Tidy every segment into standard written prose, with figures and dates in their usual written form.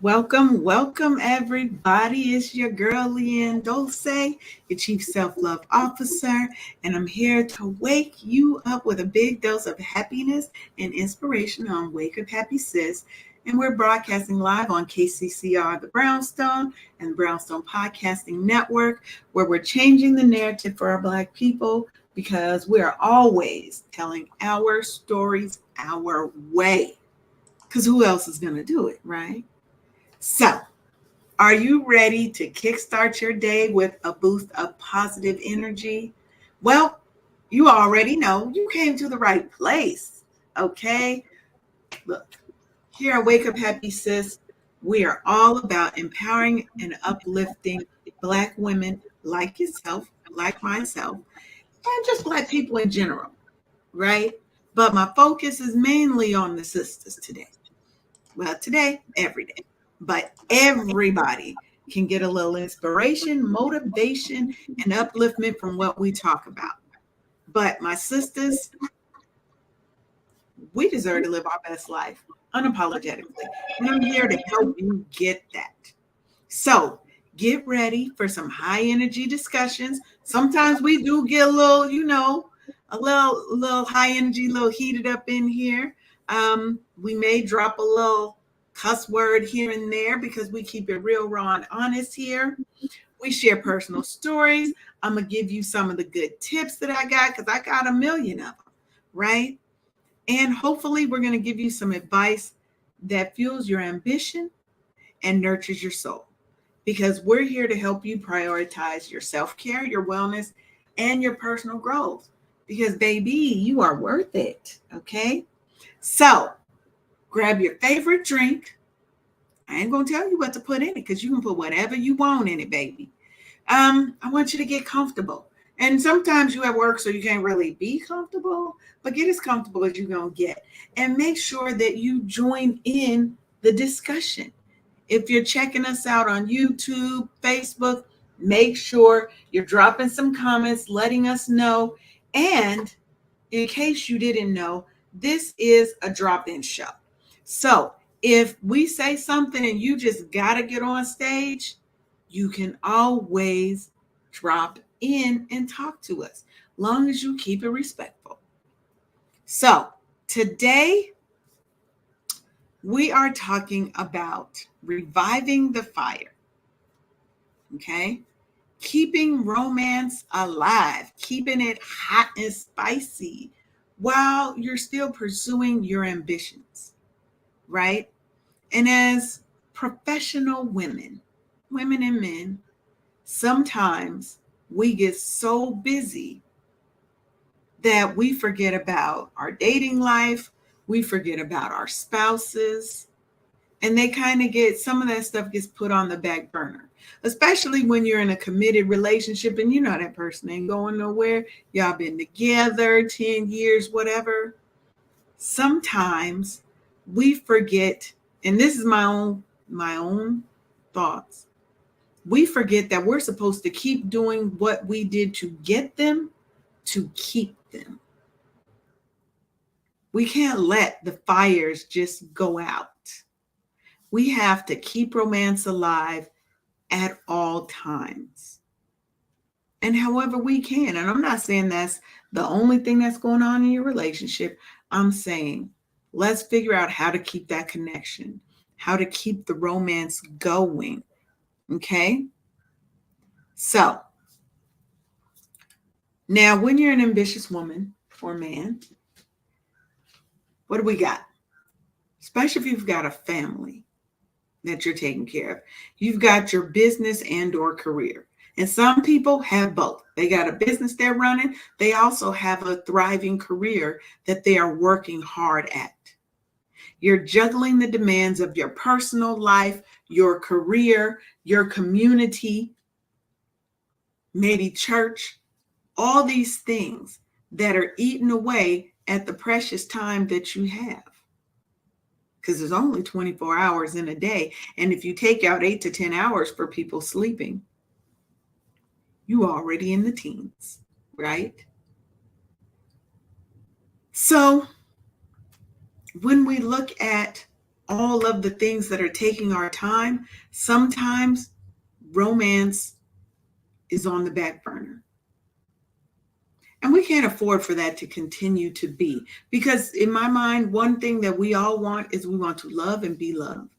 Welcome, everybody. It's your girl, Leanne Dulce, your Chief Self-Love Officer, and I'm here to wake you up with a big dose of happiness and inspiration on Wake Up Happy Sis. And we're broadcasting live on KCCR, the Brownstone, and the Brownstone Podcasting Network, where we're changing the narrative for our Black people because we are always telling our stories our way. Because who else is going to do it, right? So, are you ready to kickstart your day with a boost of positive energy? Well, you already know you came to the right place. Okay? Look, here at Wake Up Happy Sis, we are all about empowering and uplifting Black women like yourself, like myself, and just Black people in general, right? But my focus is mainly on the sisters today. Well, today, every day. But everybody can get a little inspiration, motivation, and upliftment from what we talk about. But my sisters, we deserve to live our best life unapologetically. And I'm here to help you get that. So get ready for some high energy discussions. Sometimes we do get a little, a little high energy, a little heated up in here. We may drop a little cuss word here and there because we keep it real, raw, and honest here. We share personal stories. I'm going to give you some of the good tips that I got because I got a million of them, right? And hopefully, we're going to give you some advice that fuels your ambition and nurtures your soul because we're here to help you prioritize your self-care, your wellness, and your personal growth because, baby, you are worth it, okay? So grab your favorite drink. I ain't going to tell you what to put in it because you can put whatever you want in it, baby. I want you to get comfortable. And sometimes you at work, so you can't really be comfortable, but get as comfortable as you're going to get. And make sure that you join in the discussion. If you're checking us out on YouTube, Facebook, make sure you're dropping some comments, letting us know. And in case you didn't know, this is a drop-in show. So if we say something and you just got to get on stage, you can always drop in and talk to us, long as you keep it respectful. So today, we are talking about reviving the fire, okay? Keeping romance alive, keeping it hot and spicy while you're still pursuing your ambitions, right? And as professional women and men, sometimes we get so busy that we forget about our dating life, we forget about our spouses, and they kind of get, some of that stuff gets put on the back burner, especially when you're in a committed relationship and you know that person ain't going nowhere. Y'all been together 10 years, whatever. Sometimes we forget, and this is my own thoughts. We forget that we're supposed to keep doing what we did to get them to keep them. We can't let the fires just go out. We have to keep romance alive at all times. And however we can. And I'm not saying that's the only thing that's going on in your relationship. I'm saying let's figure out how to keep that connection, how to keep the romance going. Okay? So now when you're an ambitious woman or man, what do we got? Especially if you've got a family that you're taking care of. You've got your business and or career. And some people have both. They got a business they're running. They also have a thriving career that they are working hard at. You're juggling the demands of your personal life, your career, your community, maybe church, all these things that are eating away at the precious time that you have. Because there's only 24 hours in a day. And if you take out 8 to 10 hours for people sleeping, you already in the teens, right? So when we look at all of the things that are taking our time, sometimes romance is on the back burner. And we can't afford for that to continue to be. Because in my mind, one thing that we all want is we want to love and be loved.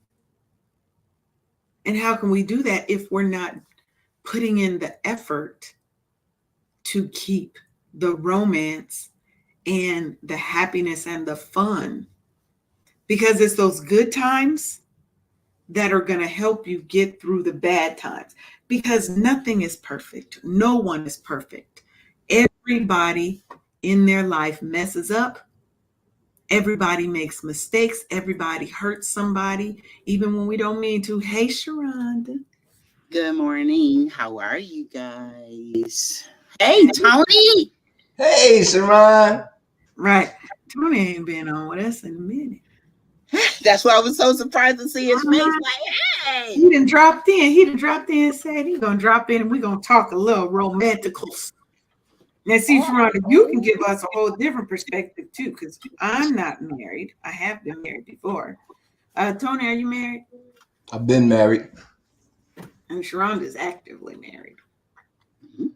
And how can we do that if we're not putting in the effort to keep the romance and the happiness and the fun? Because it's those good times that are going to help you get through the bad times. Because nothing is perfect. No one is perfect. Everybody in their life messes up. Everybody makes mistakes. Everybody hurts somebody, even when we don't mean to. Hey, Sharonda. Good morning. How are you guys? Hey, Tony. Hey, Sharon. Right. Tony ain't been on with us in a minute. That's why I was so surprised to see his face. Like, hey. He done dropped in. He done dropped in and said he's going to drop in and we're going to talk a little romanticals. Now, see, Sharonda, you can give us a whole different perspective, too, because I'm not married. I have been married before. Tony, are you married? I've been married. And Sharonda is actively married. Mhm.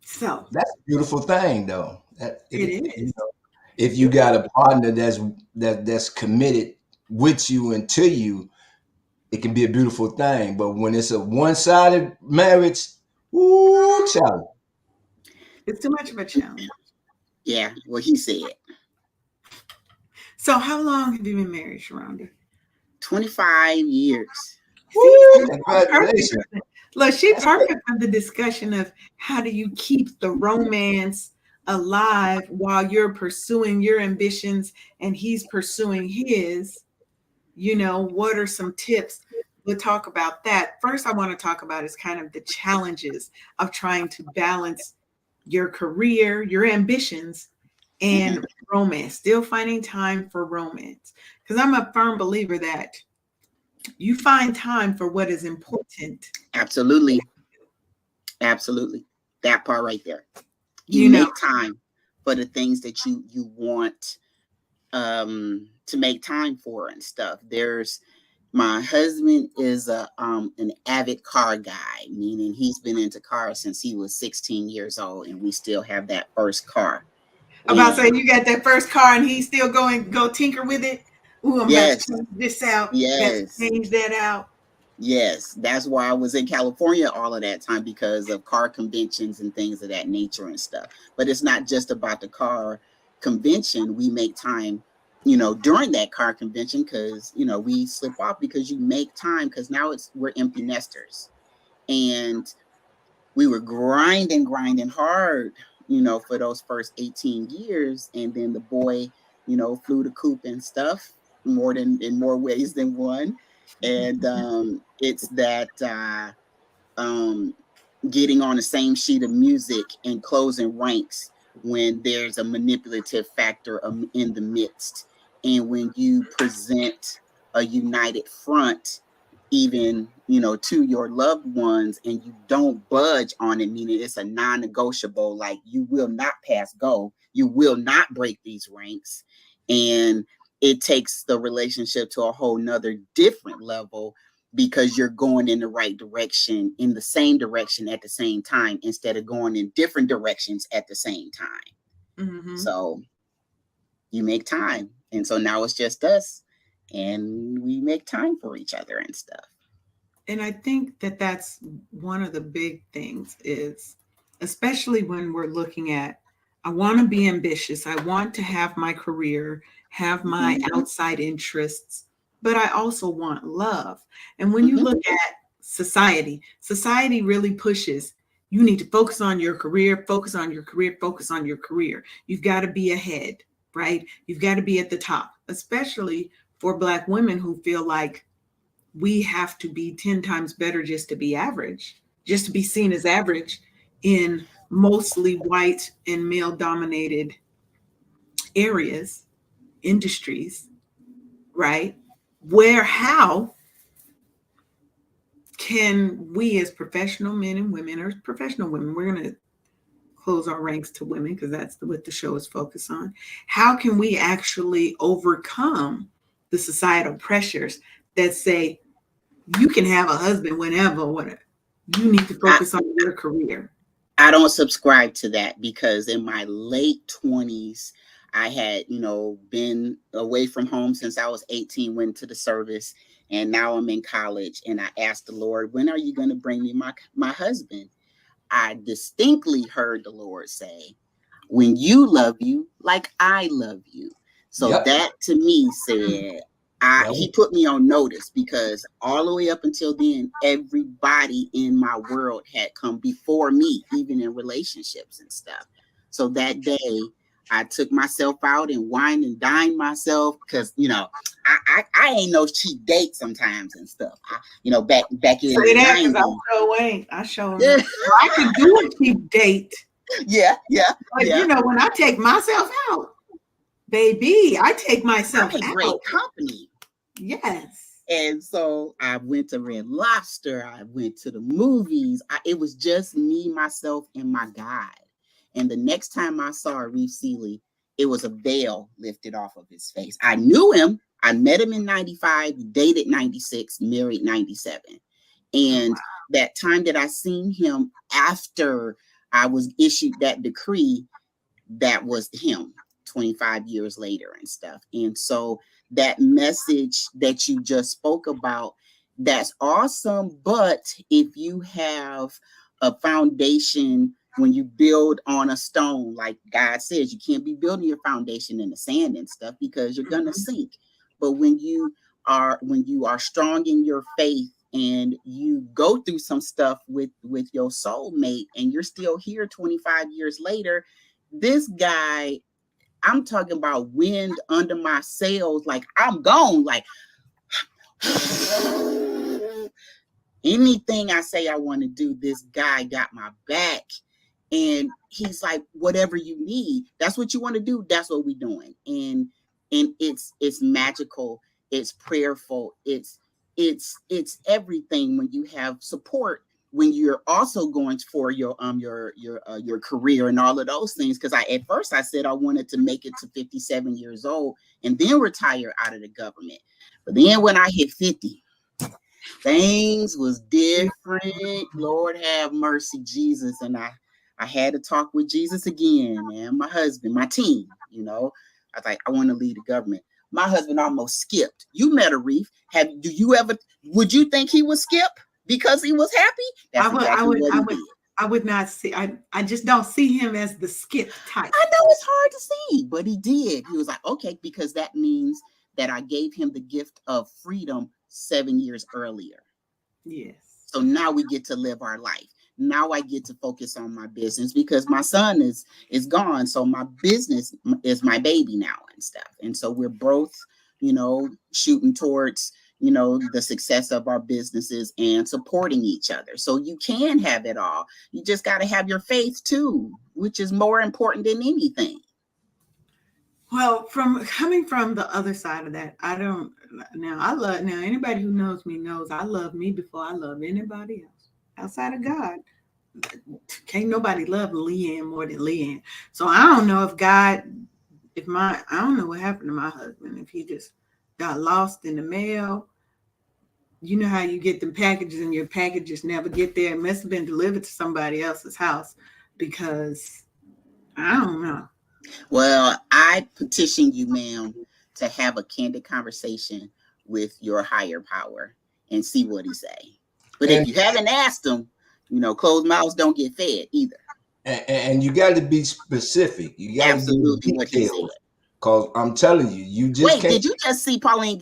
So That's a beautiful thing, though. it is. You know, if you got a partner that's committed with you and to you, it can be a beautiful thing. But when it's a one-sided marriage, ooh, child. It's too much of a challenge. Yeah, what he said. So how long have you been married, Sharonda? 25 years. Woo, congratulations. Look, she's perfect for the discussion of how do you keep the romance alive while you're pursuing your ambitions and he's pursuing his. You know, what are some tips? We'll talk about that. First, I want to talk about is kind of the challenges of trying to balance your career, your ambitions, and romance, still finding time for romance. Because I'm a firm believer that you find time for what is important. Absolutely. Absolutely. That part right there. You You know, make time for the things that you want to make time for and stuff. There's my husband is an avid car guy, meaning he's been into cars since he was 16 years old, and we still have that first car. about saying you got that first car and he's still going go tinker with it. Ooh, I'm about Yes, to change this out. Got to yes, change that out. yes. That's why I was in California all of that time, because of car conventions and things of that nature and stuff. But it's not just about the car convention. We make time, during that car convention, because we slip off because you make time, because now we're empty nesters, and we were grinding hard, for those first 18 years. And then the boy, flew the coop and stuff in more ways than one. And it's that um, getting on the same sheet of music and closing ranks when there's a manipulative factor in the midst. And when you present a united front, even to your loved ones, and you don't budge on it, meaning it's a non-negotiable, like you will not pass go, you will not break these ranks. And it takes the relationship to a whole nother different level, because you're going in the right direction, in the same direction at the same time, instead of going in different directions at the same time. Mm-hmm. So you make time. And so now it's just us, and we make time for each other and stuff. And I think that that's one of the big things is, especially when we're looking at, I want to be ambitious. I want to have my career, have my outside interests, but I also want love. And when you look at society really pushes, you need to focus on your career, focus on your career, focus on your career. You've got to be ahead, right? You've got to be at the top, especially for Black women who feel like we have to be 10 times better just to be average, just to be seen as average in mostly white and male dominated areas, industries, right? How can we as professional men and women, or professional women, we're going to close our ranks to women because that's what the show is focused on. How can we actually overcome the societal pressures that say you can have a husband whenever, whatever. You need to focus on your career. I don't subscribe to that, because in my late 20s, I had, been away from home since I was 18, went to the service, and now I'm in college. And I asked the Lord, when are you going to bring me my husband? I distinctly heard the Lord say, when you love you like I love you. So Yep. that to me said, he put me on notice, because all the way up until then, everybody in my world had come before me, even in relationships and stuff. So that day, I took myself out and wined and dined myself, because I ain't no cheap date sometimes and stuff. Back in Say the that, because 90s. I sure ain't. I sure ain't. I could do a cheap date. Yeah. But when I take myself out, baby, I take myself I'm a out. great company. Yes. And so I went to Red Lobster. I went to the movies. It was just me, myself, and my God. And the next time I saw Reef Seeley, it was a veil lifted off of his face. I knew him. I met him in 95, dated 96, married 97. And that time that I seen him after I was issued that decree, that was him 25 years later and stuff. And so that message that you just spoke about, that's awesome. But if you have a foundation, when you build on a stone, like God says, you can't be building your foundation in the sand and stuff, because you're going to sink. But when you are strong in your faith, and you go through some stuff with your soulmate, and you're still here 25 years later, this guy, I'm talking about wind under my sails, like I'm gone, like anything I say I want to do, this guy got my back. And he's like, whatever you need, that's what you want to do, that's what we're doing. And it's magical, it's prayerful, it's everything when you have support, when you're also going for your career and all of those things. Because at first I said I wanted to make it to 57 years old and then retire out of the government. But then when I hit 50, things was different. Lord have mercy, Jesus. And I had to talk with Jesus again, and my husband, my team, I was like, I want to lead the government. My husband almost skipped. You met a Reef. Would you think he would skip because he was happy? That's exactly what he did. I would not see, I just don't see him as the skip type. I know it's hard to see, but he did. He was like, okay, because that means that I gave him the gift of freedom 7 years earlier. Yes. So now we get to live our life. Now I get to focus on my business, because my son is gone. So my business is my baby now and stuff. And so we're both, shooting towards, the success of our businesses and supporting each other. So you can have it all. You just got to have your faith too, which is more important than anything. Well, coming from the other side of that, anybody who knows me knows I love me before I love anybody else outside of God. Can't nobody love Leanne more than Leanne. So I don't know I don't know what happened to my husband, if he just got lost in the mail. You know how you get them packages and your packages never get there. It must have been delivered to somebody else's house, because I don't know. Well, I petition you, ma'am, to have a candid conversation with your higher power and see what he say. But if you haven't asked him, closed mouths don't get fed either. And you got to be specific. You got absolutely to be what you detailed. Because I'm telling you, you just can't. Did you just see Pauline?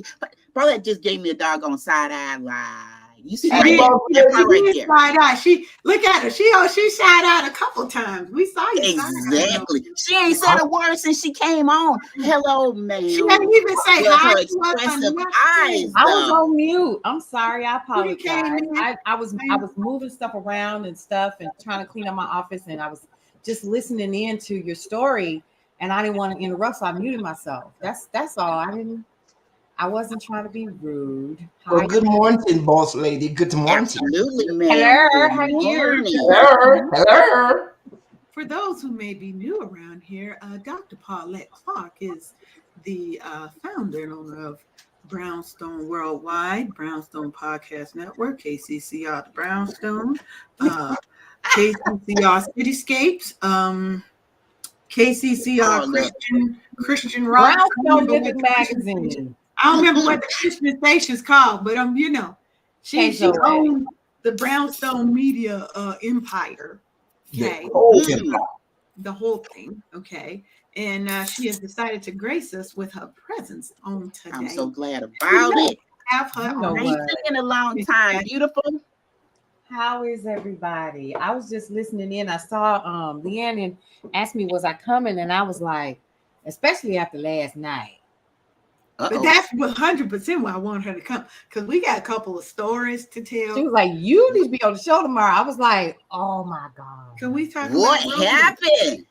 Paulette just gave me a doggone side eye lie. You see that right there. Side eye. Look at her. She side eyed a couple times. We saw you. Exactly. She ain't said a word since she came on. Hello, man. She didn't even say hi. Her expressive eyes. I was on mute. I'm sorry. I apologize. I was moving stuff around and stuff and trying to clean up my office, and I was just listening in to your story, and I didn't want to interrupt, so I muted myself. That's all. I wasn't trying to be rude. Well, good morning, boss lady. Good morning. Absolutely, man. Hello, how are you? Hello. For those who may be new around here, Dr. Paulette Clark is the founder and owner of Brownstone Worldwide, Brownstone Podcast Network, KCCR The Brownstone, KCCR Cityscapes, KCCR Christian Rock. Brownstone Living Magazine. I don't remember what the Christian station's called, but she owned the Brownstone Media empire. Okay. The whole thing. Okay. And she has decided to grace us with her presence on today. I'm so glad about it. Have her on. It's been a long time. Beautiful. How is everybody? I was just listening in. I saw Leanne asked me, was I coming? And I was like, especially after last night. But that's 100% why I want her to come, because we got a couple of stories to tell. She was like, you need to be on the show tomorrow. I was like, oh my God. Can we talk what happened?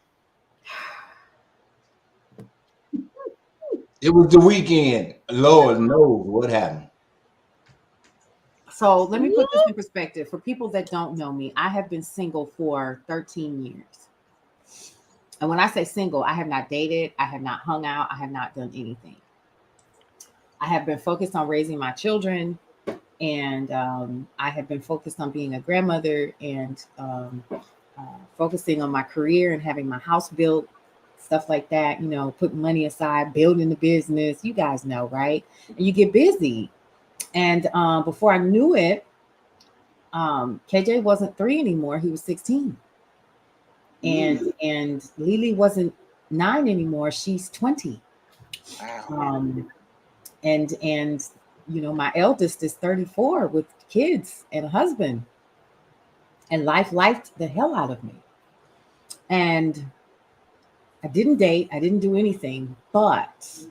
It was the weekend. Lord knows what happened. So let me put this in perspective. For people that don't know me, I have been single for 13 years. And when I say single, I have not dated. I have not hung out. I have not done anything. I have been focused on raising my children, and I have been focused on being a grandmother and focusing on my career and having my house built, stuff like that, putting money aside, building the business. You guys know, right? And you get busy. And before I knew it, KJ wasn't 3 anymore. He was 16. And Lily wasn't 9 anymore. She's 20. And my eldest is 34 with kids and a husband, and life lifed the hell out of me. And I didn't date, I didn't do anything, but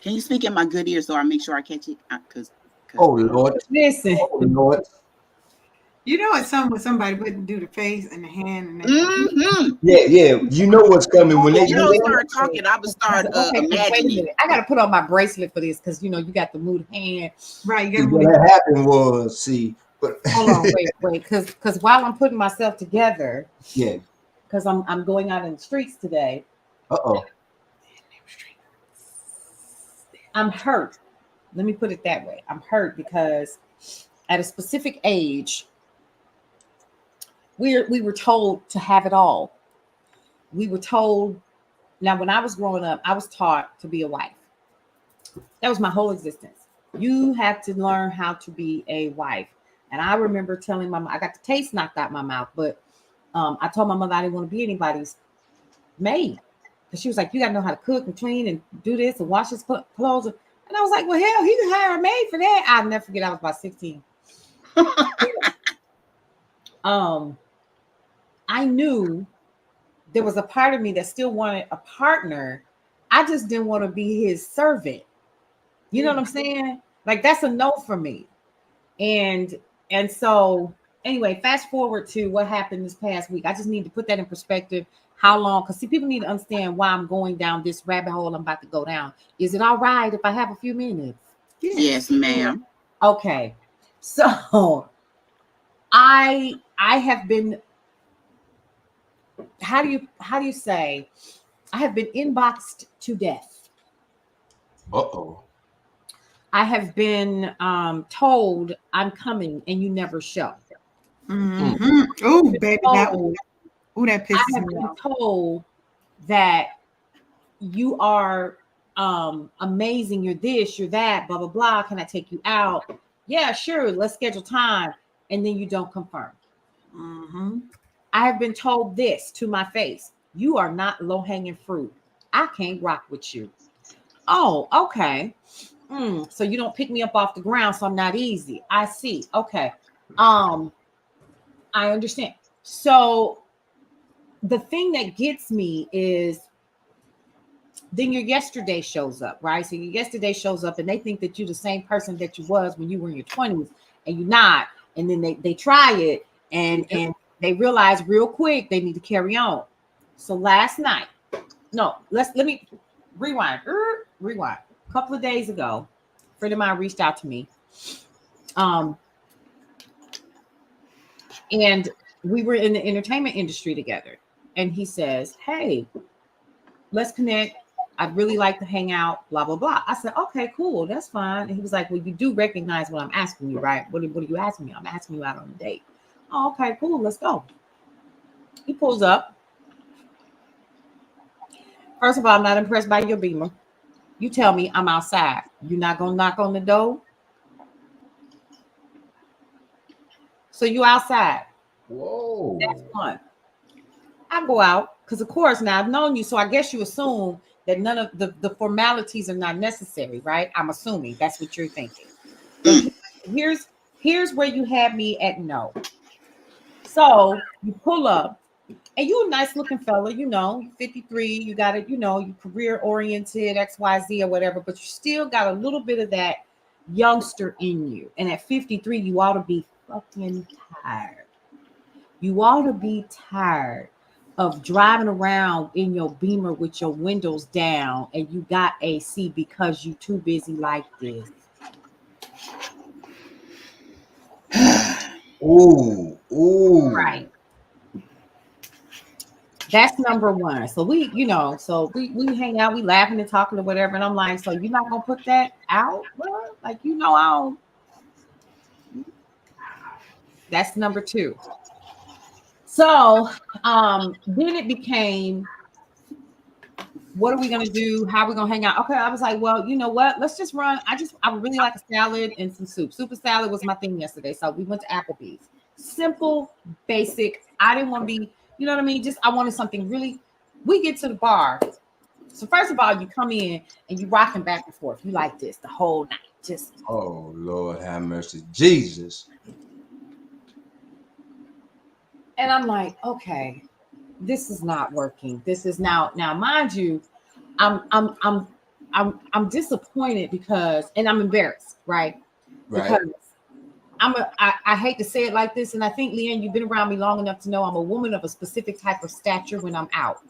can you speak in my good ear so I make sure I catch it? Oh Lord, listen. Oh Lord. It's something when somebody wouldn't do the face and the hand. And Yeah. You know what's coming when they start talking. I would start imagining. Wait a minute. I got to put on my bracelet for this because you got the mood hand. Right. What happened was, hold on, wait, because while I'm putting myself together, because I'm going out in the streets today. I'm hurt. Let me put it that way. I'm hurt because at a specific age, we were told to have it all. We were told. Now, when I was growing up, I was taught to be a wife. That was my whole existence. You have to learn how to be a wife. And I remember telling my mom, I got the taste knocked out my mouth, but I told my mother I didn't want to be anybody's maid. Because she was like, you got to know how to cook and clean and do this and wash his clothes. And I was like, well, hell, he can hire a maid for that. I'll never forget, I was about 16. I knew there was a part of me that still wanted a partner. I just didn't want to be his servant. You know what I'm saying? Like, that's a no for me. And so anyway, fast forward to what happened this past week. I just need to put that in perspective. How long? Because people need to understand why I'm going down this rabbit hole I'm about to go down. Is it all right if I have a few minutes? Yes, ma'am. Okay. So I have been, how do you say, I have been inboxed to death. I have been told I'm coming and you never show. Mm-hmm. Oh, baby. That pisses me off. I have been told that you are amazing, you're this, you're that, blah, blah, blah. Can I take you out? Yeah, sure. Let's schedule time. And then you don't confirm. Mm-hmm. I have been told this to my face. You are not low-hanging fruit. I can't rock with you. Oh, okay. So you don't pick me up off the ground, so I'm not easy. I see. Okay. I understand. So the thing that gets me is then your yesterday shows up, right? So your yesterday shows up and they think that you're the same person that you was when you were in your 20s and you're not. And then they try it and they realize real quick they need to carry on. So last night, let me rewind. A couple of days ago, a friend of mine reached out to me. And we were in the entertainment industry together. and he says, "Hey, let's connect. I'd really like to hang out, blah, blah, blah." I said, "Okay, cool. That's fine." And he was like, "Well, you do recognize what I'm asking you, right? What are you asking me? I'm asking you out on a date." "Oh, okay, cool. Let's go." He pulls up. First of all, I'm not impressed by your Beamer. You tell me I'm outside. You're not going to knock on the door? So you outside. Whoa. That's one. I go out because, of course, now I've known you, so I guess you assume that none of the formalities are not necessary, right? I'm assuming that's what you're thinking. So here's where you had me at no. So you pull up, and you're a nice looking fella, 53, you got it, you career oriented, XYZ or whatever, but you still got a little bit of that youngster in you. And at 53, you ought to be fucking tired. You ought to be tired of driving around in your Beamer with your windows down and you got AC because you too busy like this. Ooh. Right. That's number one. So we hang out, we laughing and talking or whatever. And I'm like, so you're not gonna put that out, bro? Like, I don't. That's number two. So then it became, what are we gonna do? How are we gonna hang out? Okay, I was like, well, you know what? Let's just run. I would really like a salad and some soup. Super salad was my thing yesterday. So we went to Applebee's. Simple, basic. I didn't want to be, you know what I mean? Just I wanted something really. We get to the bar. So first of all, you come in and you rocking back and forth. You like this the whole night. Just Oh Lord, have mercy, Jesus. And I'm like, okay, this is not working. This is now, mind you, I'm disappointed because, and I'm embarrassed, right? Because I hate to say it like this, and I think, Leanne, you've been around me long enough to know I'm a woman of a specific type of stature when I'm out.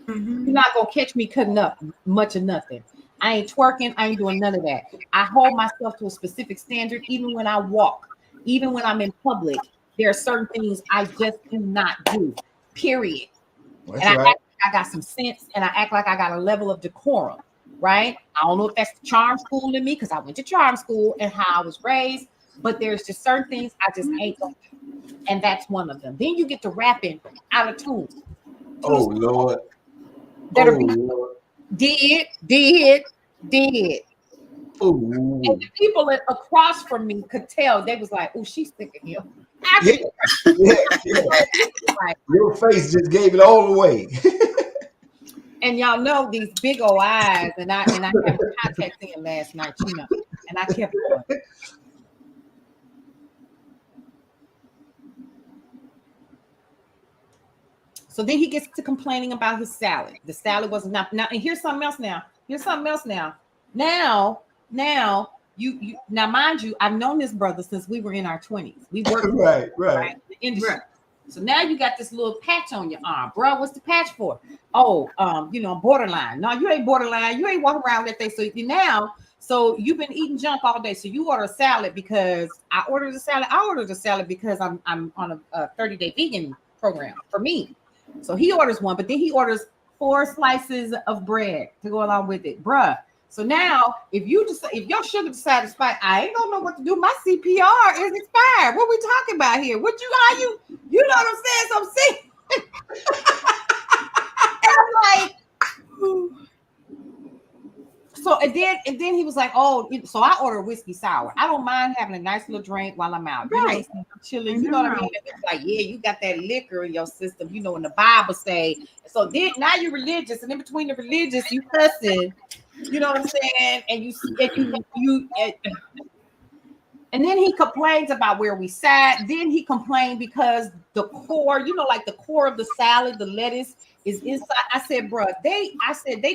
Mm-hmm. You're not gonna catch me cutting up much of nothing. I ain't twerking. I ain't doing none of that. I hold myself to a specific standard, even when I walk, even when I'm in public. There are certain things I just do not do. Period. That's and I act like I got some sense, and I act like I got a level of decorum. Right? I don't know if that's the charm school in me because I went to charm school and how I was raised. But there's just certain things I just ain't gonna do. And that's one of them. Then you get to rapping out of tune. Oh Lord. That are dead. Ooh. And the people across from me could tell. They was like, "Oh, she's thinking him." Yeah. Your face just gave it all away. And y'all know these big old eyes, and I had contacts in last night, and I kept going. So then he gets to complaining about his salad. The salad was not now. And here's something else now. Now you now, mind you, I've known this brother since we were in our 20s. We worked right in the industry. Right. So now you got this little patch on your arm, bro. What's the patch for? Oh, borderline. No, you ain't borderline. You ain't walking around with that thing. So you've been eating junk all day. So you order a salad because I ordered a salad. I ordered a salad because I'm on a 30-day vegan program for me. So he orders one, but then he orders 4 slices of bread to go along with it, bruh. So now, if your sugar decides to spike, I ain't gonna know what to do. My CPR is expired. What we talking about here? You know what I'm saying? So I'm saying, and I'm like, so and then he was like, oh, so I order whiskey sour. I don't mind having a nice little drink while I'm out. Right. I'm chilling. You know what I mean? It's like, yeah, you got that liquor in your system. You know, when the Bible say. So then now you're religious, and in between the religious, you cussing. You know what I'm saying? And then he complains about where we sat. Then he complained because the core, like the core of the salad, the lettuce is inside. I said, bro, they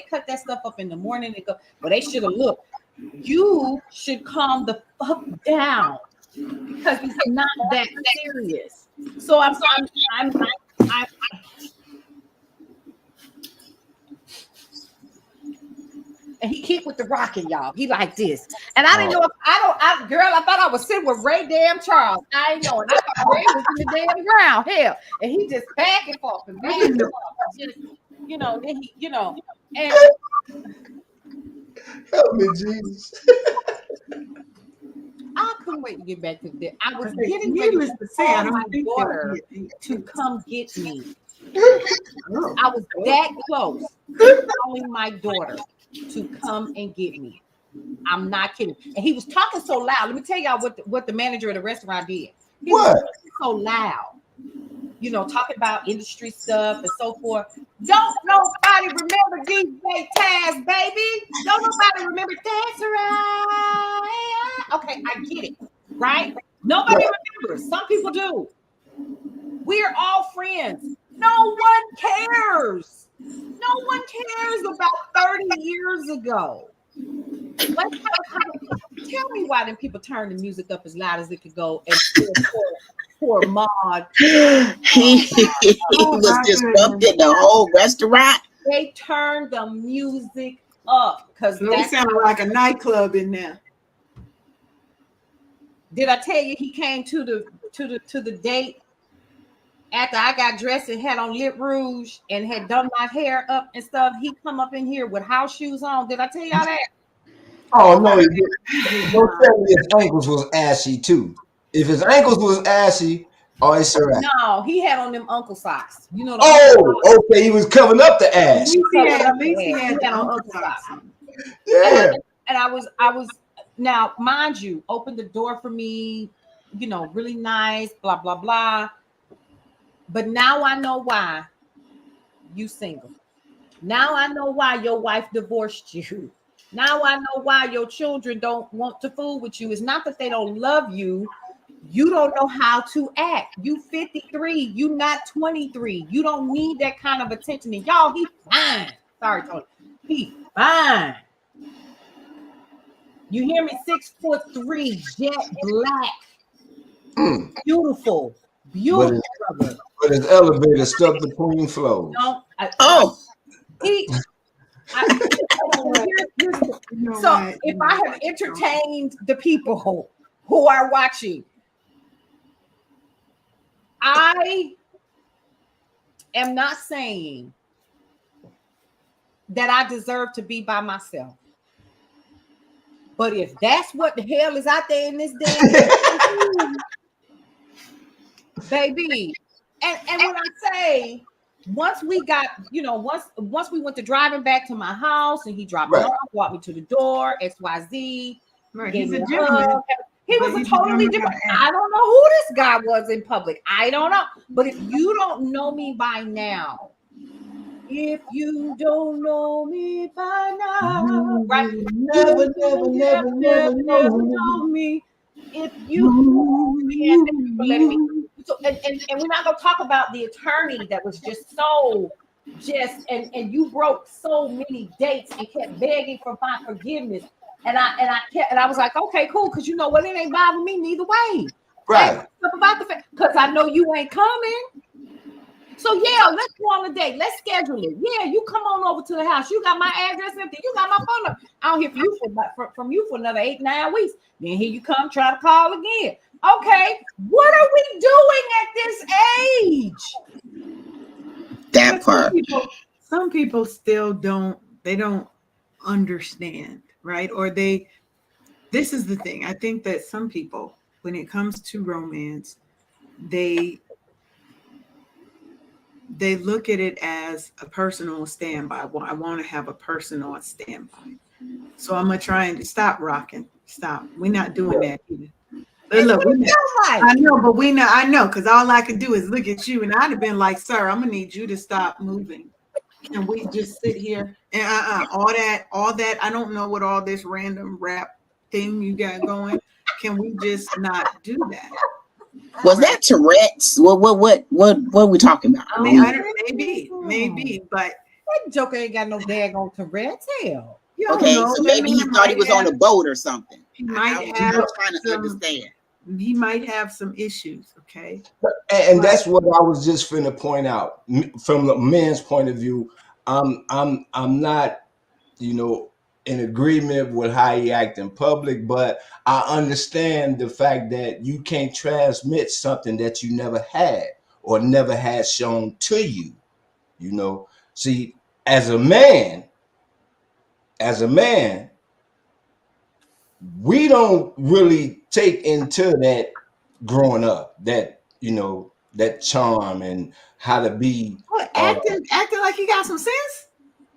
cut that stuff up in the morning and go, well, they should have looked. You should calm the fuck down because it's not that serious. So I'm and he keep with the rocking, y'all. He like this. And I didn't know if I thought I was sitting with Ray damn Charles. I ain't know. And I thought Ray was in the damn ground. Hell. And he just back and forth and back and forth. just, then he, and Help me, Jesus. I couldn't wait to get back to that. I was Okay, getting ready needless to to say, I call my don't think daughter that- to come get me. Oh. I was that close to calling my daughter to come and get me. I'm not kidding. And he was talking so loud. Let me tell y'all what the manager of the restaurant did. He was What? talking so loud, talking about industry stuff and so forth. Don't nobody remember DJ Taz, baby. Don't nobody remember That's right. Okay, I get it, right? Nobody remembers. Some people do. We're all friends. No one cares. No one cares about 30 years ago. Tell me why them people turn the music up as loud as it could go and poor Maud. He was disrupting the whole restaurant. They turned the music up because that sounded like a nightclub in there. Did I tell you he came to the date after I got dressed and had on lip rouge and had done my hair up and stuff? He come up in here with house shoes on. Did I tell y'all that? Oh no, he didn't. Don't tell me his ankles was ashy too. If his ankles was ashy, oh, it's all right. No, he had on them uncle socks. Okay, he was covering up the ass. At least he had the uncle socks. Yeah. And I was now, mind you, opened the door for me, really nice, blah blah blah. But now I know why you single. Now I know why your wife divorced you. Now I know why your children don't want to fool with you. It's not that they don't love you. You don't know how to act. You 53. You not 23. You don't need that kind of attention. And y'all, he fine. Sorry, Tony. He fine. You hear me? 6'3", jet black. Beautiful. Beautiful. But his elevator stuck between floors. So if I have entertained the people who are watching, I am not saying that I deserve to be by myself. But if that's what the hell is out there in this damn baby, and when I say once we got, once we went to driving back to my house and he dropped me off, brought me to the door, XYZ. Right. He's a gentleman. He was a totally different. I don't know who this guy was in public. I don't know. But if you don't know me by now, if you don't know me by now, right? Never know me. If you letting me. So, and we're not gonna talk about the attorney that was just and you broke so many dates and kept begging for my forgiveness. And I was like, okay, cool, because you know what, it ain't bothering me neither way. Right. About the fact, because I know you ain't coming. So yeah, let's go on a date. Let's schedule it. Yeah, you come on over to the house. You got my address and everything. You got my phone number. I don't hear from you for another 8-9 weeks. Then here you come, try to call again. Okay, what are we doing at this age? That part. Some people still don't understand, right? Or this is the thing. I think that some people, when it comes to romance, they look at it as a personal standby. I want to have a personal standby. So I'm going to try and stop rocking. Stop. We're not doing that either. Look, I know, but I know, because all I can do is look at you, and I'd have been like, sir, I'm gonna need you to stop moving. Can we just sit here and all that? I don't know what all this random rap thing you got going. Can we just not do that? Was that Tourette's? What are we talking about? I mean, maybe, but that joker ain't got no daggone Tourette's. Hell. Okay, so maybe he thought he was on a boat or something. He might have trying to understand. He might have some issues. Okay, and that's what I was just finna point out from the men's point of view. I'm not, in agreement with how he act in public, but I understand the fact that you can't transmit something that you never had or never had shown to you. You know, see, as a man, we don't really take into that growing up, that, you know, that charm and how to be. What, acting like you got some sense?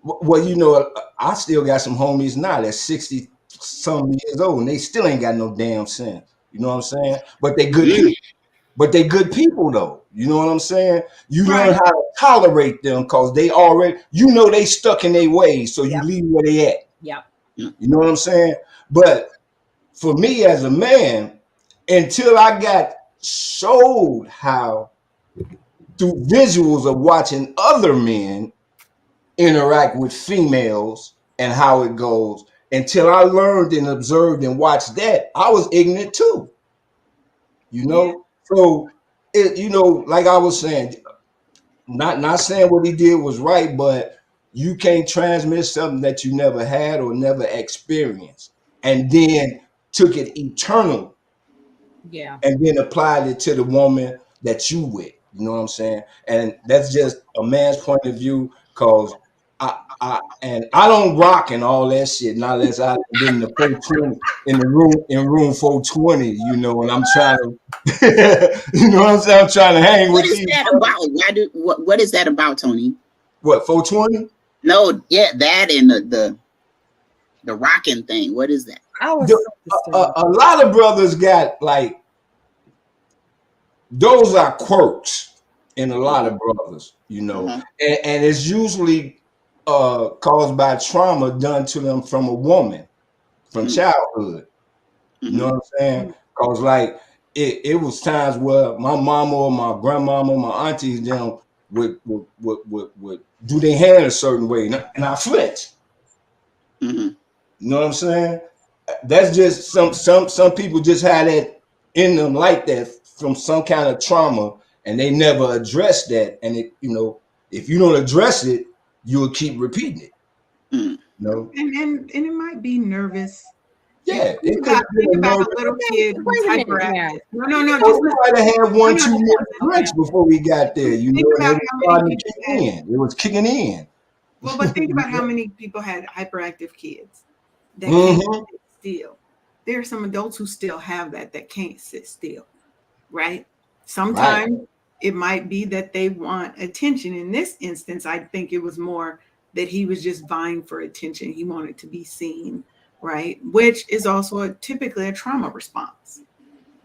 Well, you know, I still got some homies now that's 60 some years old and they still ain't got no damn sense. You know what I'm saying? But they good people. But they good people though. You know what I'm saying? You learn how to tolerate them because they already, you know, they stuck in their ways, so you leave where they at. Yep. You know what I'm saying? But for me as a man, until I got showed how through visuals of watching other men interact with females and how it goes, until I learned and observed and watched that, I was ignorant too. You know? So it, you know, like I was saying, not saying what he did was right, but you can't transmit something that you never had or never experienced and then took it eternal. Yeah. And then applied it to the woman that you with. You know what I'm saying? And that's just a man's point of view, because I don't rock and all that shit, not unless I've been in the 420 in room 420, you know, and I'm trying to you know what I'm saying? I'm trying to hang What with is these. that about? What is that about, Tony? What, 420? No, yeah, that and the rocking thing. What is that? I was A lot of brothers got like, those are quirks in a lot of brothers, you know, and it's usually caused by trauma done to them from a woman, from childhood. You know what I'm saying? Because like it was times where my mama or my grandmama, my aunties, them would do their hand a certain way, and I flinch. You know what I'm saying? That's just some people just had that in them like that from some kind of trauma, and they never address that. And it, you know, if you don't address it, you will keep repeating it. You know? And it might be nervous. Yeah, think about a little kid who's hyperactive. No. Just might have had one too many drinks before we got there. You know, and it was kicking in. Well, but think about how many people had hyperactive kids that can't sit still. There are some adults who still have that can't sit still, right? Sometimes it might be that they want attention. In this instance, I think it was more that he was just vying for attention. He wanted to be seen, right? Which is also typically a trauma response.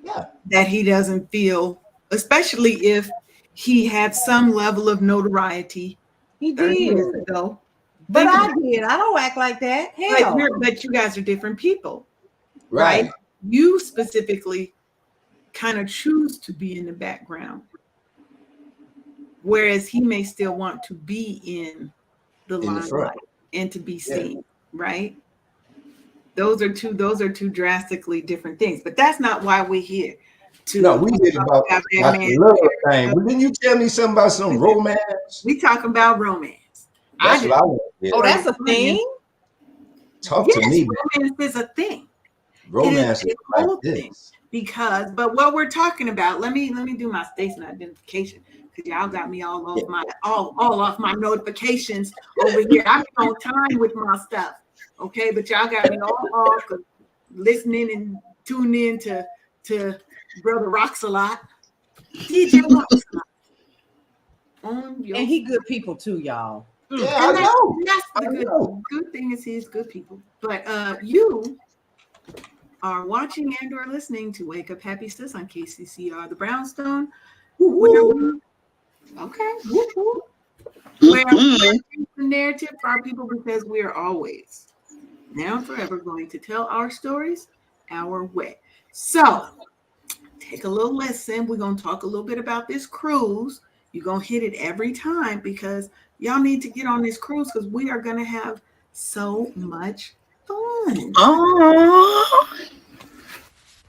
Yeah. That he doesn't feel, especially if he had some level of notoriety. He did. Years ago. But I did. I don't act like that. Hell. But you guys are different people. Right. You specifically kind of choose to be in the background. Whereas he may still want to be in the limelight and to be seen, right? Those are two drastically different things. But that's not why we're here. No, we did about the love thing. Well, didn't you tell me something about some romance? We talking about romance. That's what I want to hear. Oh, that's a thing? Talk to me. Romance is a thing. Romance is a whole thing. Because, but what we're talking about, let me do my station identification, because y'all got me all off my notifications over here. I'm on time with my stuff, okay? But y'all got me all off of listening and tuning in to Brother Rocks a lot. DJ Rocks a lot. And he good people too, y'all. Yeah, I know. That's the good thing is he's good people. But you are watching and or listening to Wake Up Happy Sis on KCCR The Brownstone. Where we the narrative for our people, because we are always now and forever going to tell our stories our way. So take a little listen. We're going to talk a little bit about this cruise. You're going to hit it every time because y'all need to get on this cruise because we are going to have so much fun.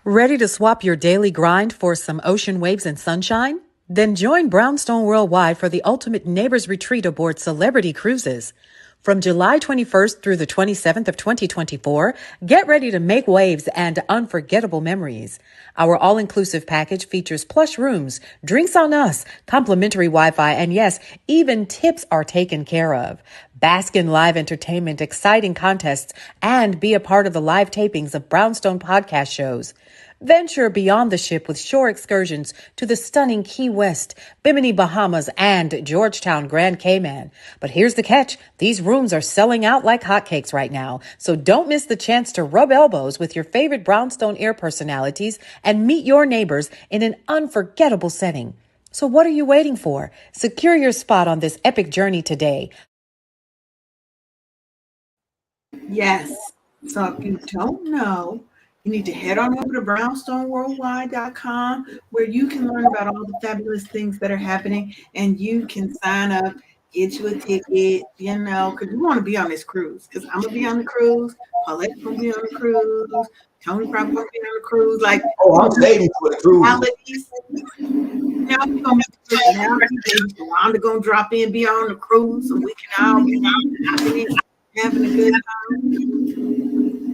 Ready to swap your daily grind for some ocean waves and sunshine? Then join Brownstone Worldwide for the ultimate neighbors retreat aboard Celebrity Cruises. From July 21st through the 27th of 2024, get ready to make waves and unforgettable memories. Our all-inclusive package features plush rooms, drinks on us, complimentary Wi-Fi, and yes, even tips are taken care of. Bask in live entertainment, exciting contests, and be a part of the live tapings of Brownstone podcast shows. Venture beyond the ship with shore excursions to the stunning Key West, Bimini, Bahamas, and Georgetown, Grand Cayman. But here's the catch. These rooms are selling out like hotcakes right now. So don't miss the chance to rub elbows with your favorite Brownstone Air personalities and meet your neighbors in an unforgettable setting. So what are you waiting for? Secure your spot on this epic journey today. Yes. So if you don't know, you need to head on over to brownstoneworldwide.com where you can learn about all the fabulous things that are happening, and you can sign up, get you a ticket, because we want to be on this cruise, because I'm going to be on the cruise, Paulette's going to be on the cruise, Tony probably going to be on the cruise. Like, I'm saving for the cruise. Now we're going to be personality, baby. Rhonda going to drop in, be on the cruise, so we can all be having a good time.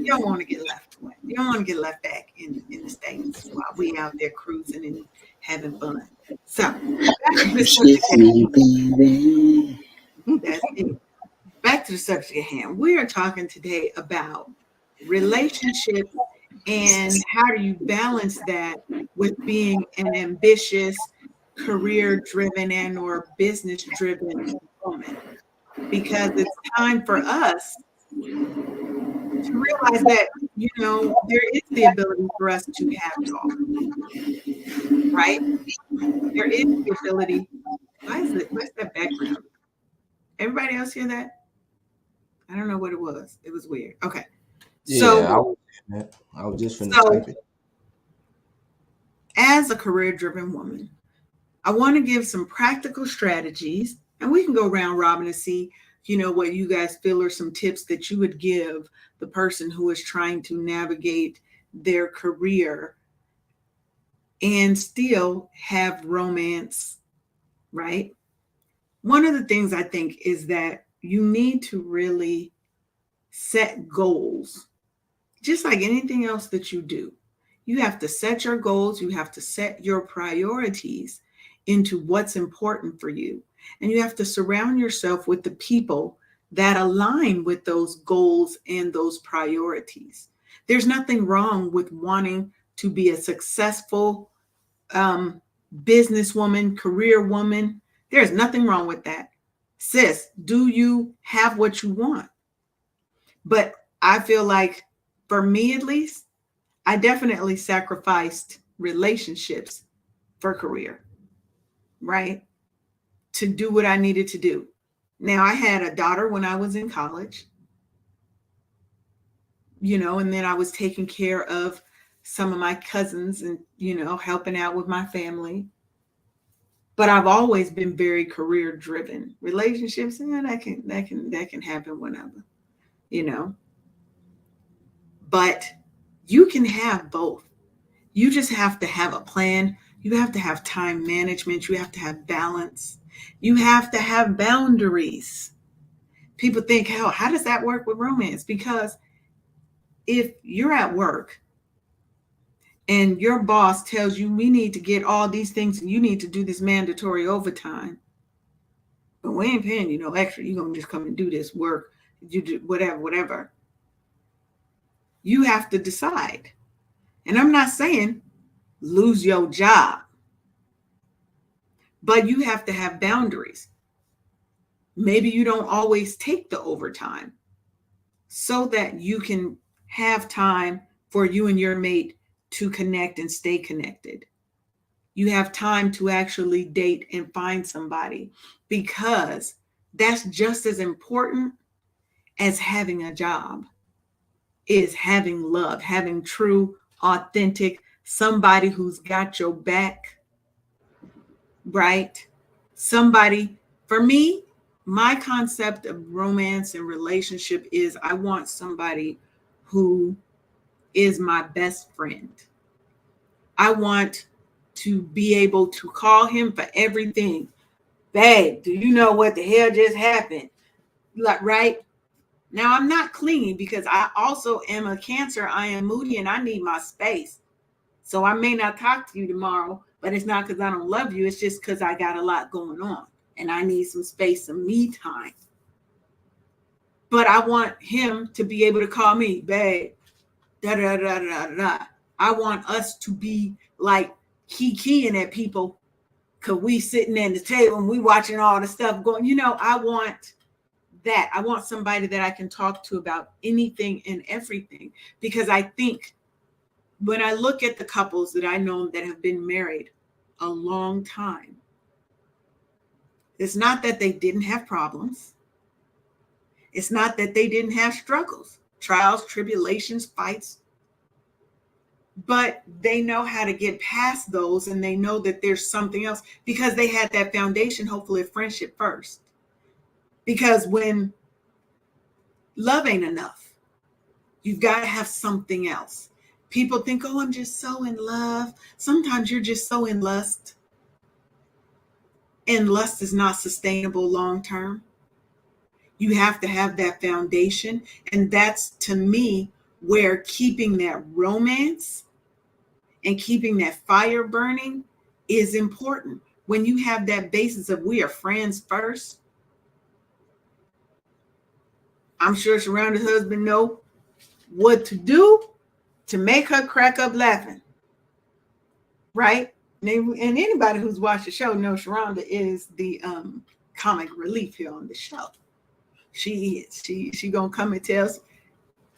You don't want to get left away. You don't want to get left back in the States while we out there cruising and having fun. So back to the subject at hand. We are talking today about relationships and how do you balance that with being an ambitious, career-driven and or business-driven woman. Because it's time for us to realize that, there is the ability for us to have talk, right? There is the ability. What's that background? Everybody else hear that? I don't know what it was. It was weird. Okay. Yeah, I was just finna type it. As a career-driven woman, I want to give some practical strategies, and we can go round robin and see, what you guys feel are some tips that you would give the person who is trying to navigate their career and still have romance, right? One of the things I think is that you need to really set goals, just like anything else that you do. You have to set your goals. You have to set your priorities into what's important for you. And you have to surround yourself with the people that align with those goals and those priorities. There's nothing wrong with wanting to be a successful businesswoman, career woman. There's nothing wrong with that. Sis, do you have what you want? But I feel like, for me at least, I definitely sacrificed relationships for career, right? To do what I needed to do. Now, I had a daughter when I was in college, and then I was taking care of some of my cousins and, helping out with my family. But I've always been very career driven. Relationships, that can happen whenever, But you can have both. You just have to have a plan. You have to have time management. You have to have balance. You have to have boundaries. People think, how does that work with romance? Because if you're at work and your boss tells you we need to get all these things and you need to do this mandatory overtime, but we ain't paying you no extra. You're going to just come and do this work. You do whatever. You have to decide. And I'm not saying lose your job, but you have to have boundaries. Maybe you don't always take the overtime so that you can have time for you and your mate to connect and stay connected. You have time to actually date and find somebody, because that's just as important as having a job, is having love, having true, authentic, somebody who's got your back, right? Somebody, for me, my concept of romance and relationship is I want somebody who is my best friend. I want to be able to call him for everything. Babe, do you know what the hell just happened? Like, right now, I'm not clingy because I also am a Cancer. I am moody and I need my space. So I may not talk to you tomorrow, but it's not because I don't love you. It's just because I got a lot going on and I need some space, some me time. But I want him to be able to call me, babe, da da da da da. I want us to be like keying at people because we sitting at the table and we watching all the stuff going. I want that. I want somebody that I can talk to about anything and everything, because I think when I look at the couples that I know that have been married a long time, it's not that they didn't have problems. It's not that they didn't have struggles, trials, tribulations, fights, but they know how to get past those, and they know that there's something else because they had that foundation, hopefully, of friendship first. Because when love ain't enough, you've got to have something else. People think, oh, I'm just so in love. Sometimes you're just so in lust. And lust is not sustainable long term. You have to have that foundation. And that's, to me, where keeping that romance and keeping that fire burning is important. When you have that basis of we are friends first, I'm sure Sharonda's husband know what to do to make her crack up laughing, right? And anybody who's watched the show knows Sharonda is the comic relief here on the show. She is. She gonna come and tell us,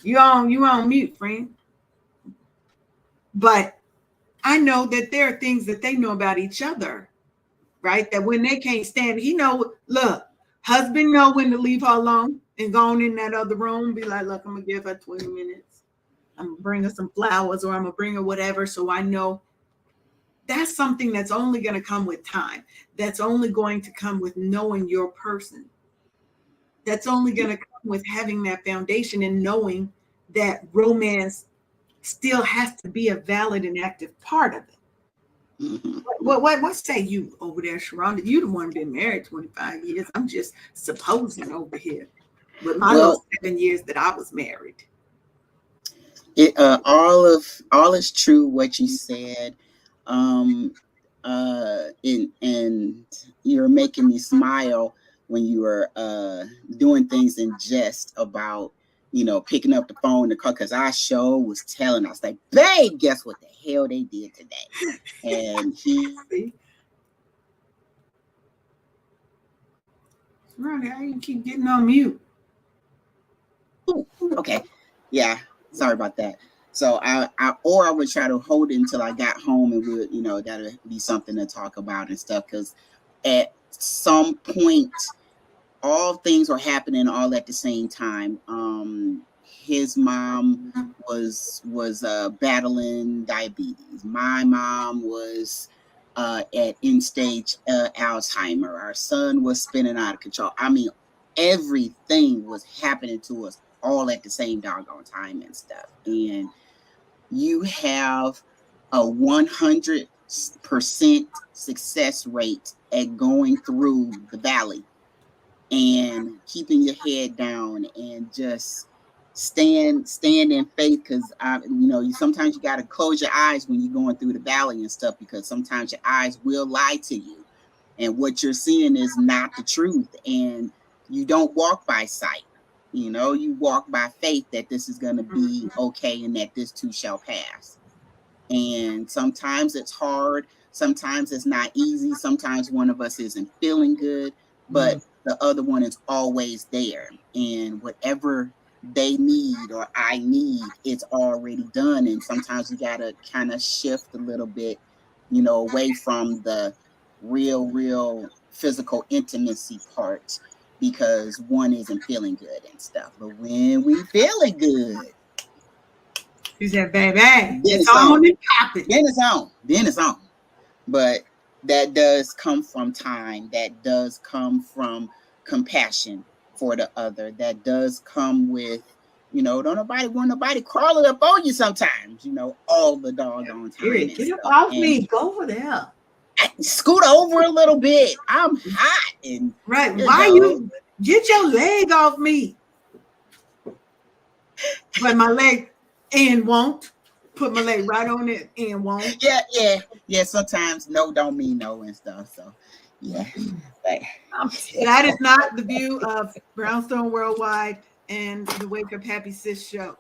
you on mute, friend. But I know that there are things that they know about each other, right? That when they can't stand it, look, husband know when to leave her alone and go on in that other room, be like, look, I'm gonna give her 20 minutes. I'm gonna bring her some flowers, or I'm gonna bring her whatever. So I know that's something that's only going to come with time. That's only going to come with knowing your person. That's only going to come with having that foundation and knowing that romance still has to be a valid and active part of it. Mm-hmm. What say you over there, Sharonda? You the one been married 25 years. I'm just supposing over here with my little 7 years that I was married. All is true what you said. And you're making me smile when you were doing things in jest about, picking up the phone to call, because our show was telling us, like, babe, guess what the hell they did today? And he Ronnie, how you keep getting on mute? Okay. Yeah. Sorry about that. So I would try to hold it until I got home, and would, that'll be something to talk about and stuff. Because at some point, all things were happening all at the same time. His mom was battling diabetes. My mom was at end stage Alzheimer. Our son was spinning out of control. I mean, everything was happening to us all at the same doggone time and stuff. And you have a 100% success rate at going through the valley and keeping your head down and just stand in faith, because sometimes you got to close your eyes when you're going through the valley and stuff, because sometimes your eyes will lie to you and what you're seeing is not the truth. And you don't walk by sight. You walk by faith that this is going to be okay and that this too shall pass. And sometimes it's hard. Sometimes it's not easy. Sometimes one of us isn't feeling good, but the other one is always there. And whatever they need or I need, it's already done. And sometimes you got to kind of shift a little bit, away from the real physical intimacy part, because one isn't feeling good and stuff. But when we feeling good, you said, baby, it's on and popping. Then it's on. But that does come from time. That does come from compassion for the other. That does come with, don't want nobody crawling up on you sometimes, all the doggone time. Get up off me. Go over there. Scoot over a little bit. I'm hot. And right. Get your leg off me. But my leg and won't. Put my leg right on it and won't. Yeah. Sometimes no don't mean no and stuff. So yeah. But that is not the view of Brownstone Worldwide and the Wake Up Happy Sis show.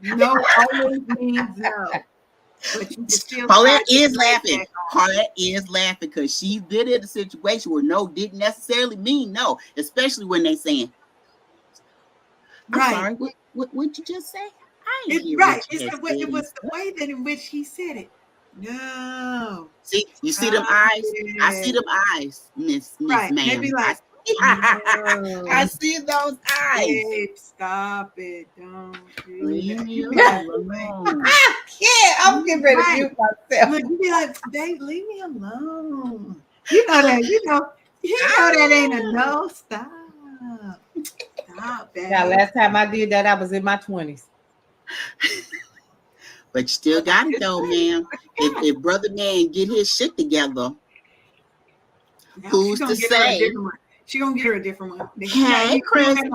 No always means no. But you can still Paulette is laughing. Paulette is laughing because she's been in a situation where no didn't necessarily mean no, especially when they saying, I'm sorry, what'd you just say? I ain't hear what you just said. It was the way that in which he said it. No. See, you see them eyes? I see them eyes, Miss Ma'am. Maybe like, I see those eyes. Babe, stop it. Don't do Leave that. me alone. I'm getting ready to mute myself. Look, you be like, babe, leave me alone. You know that ain't a no. Stop. Stop, babe. Now, last time I did that, I was in my 20s. But you still got it though, ma'am. If brother man get his shit together, who's to say? She gonna get her a different one. Hey, Crystal.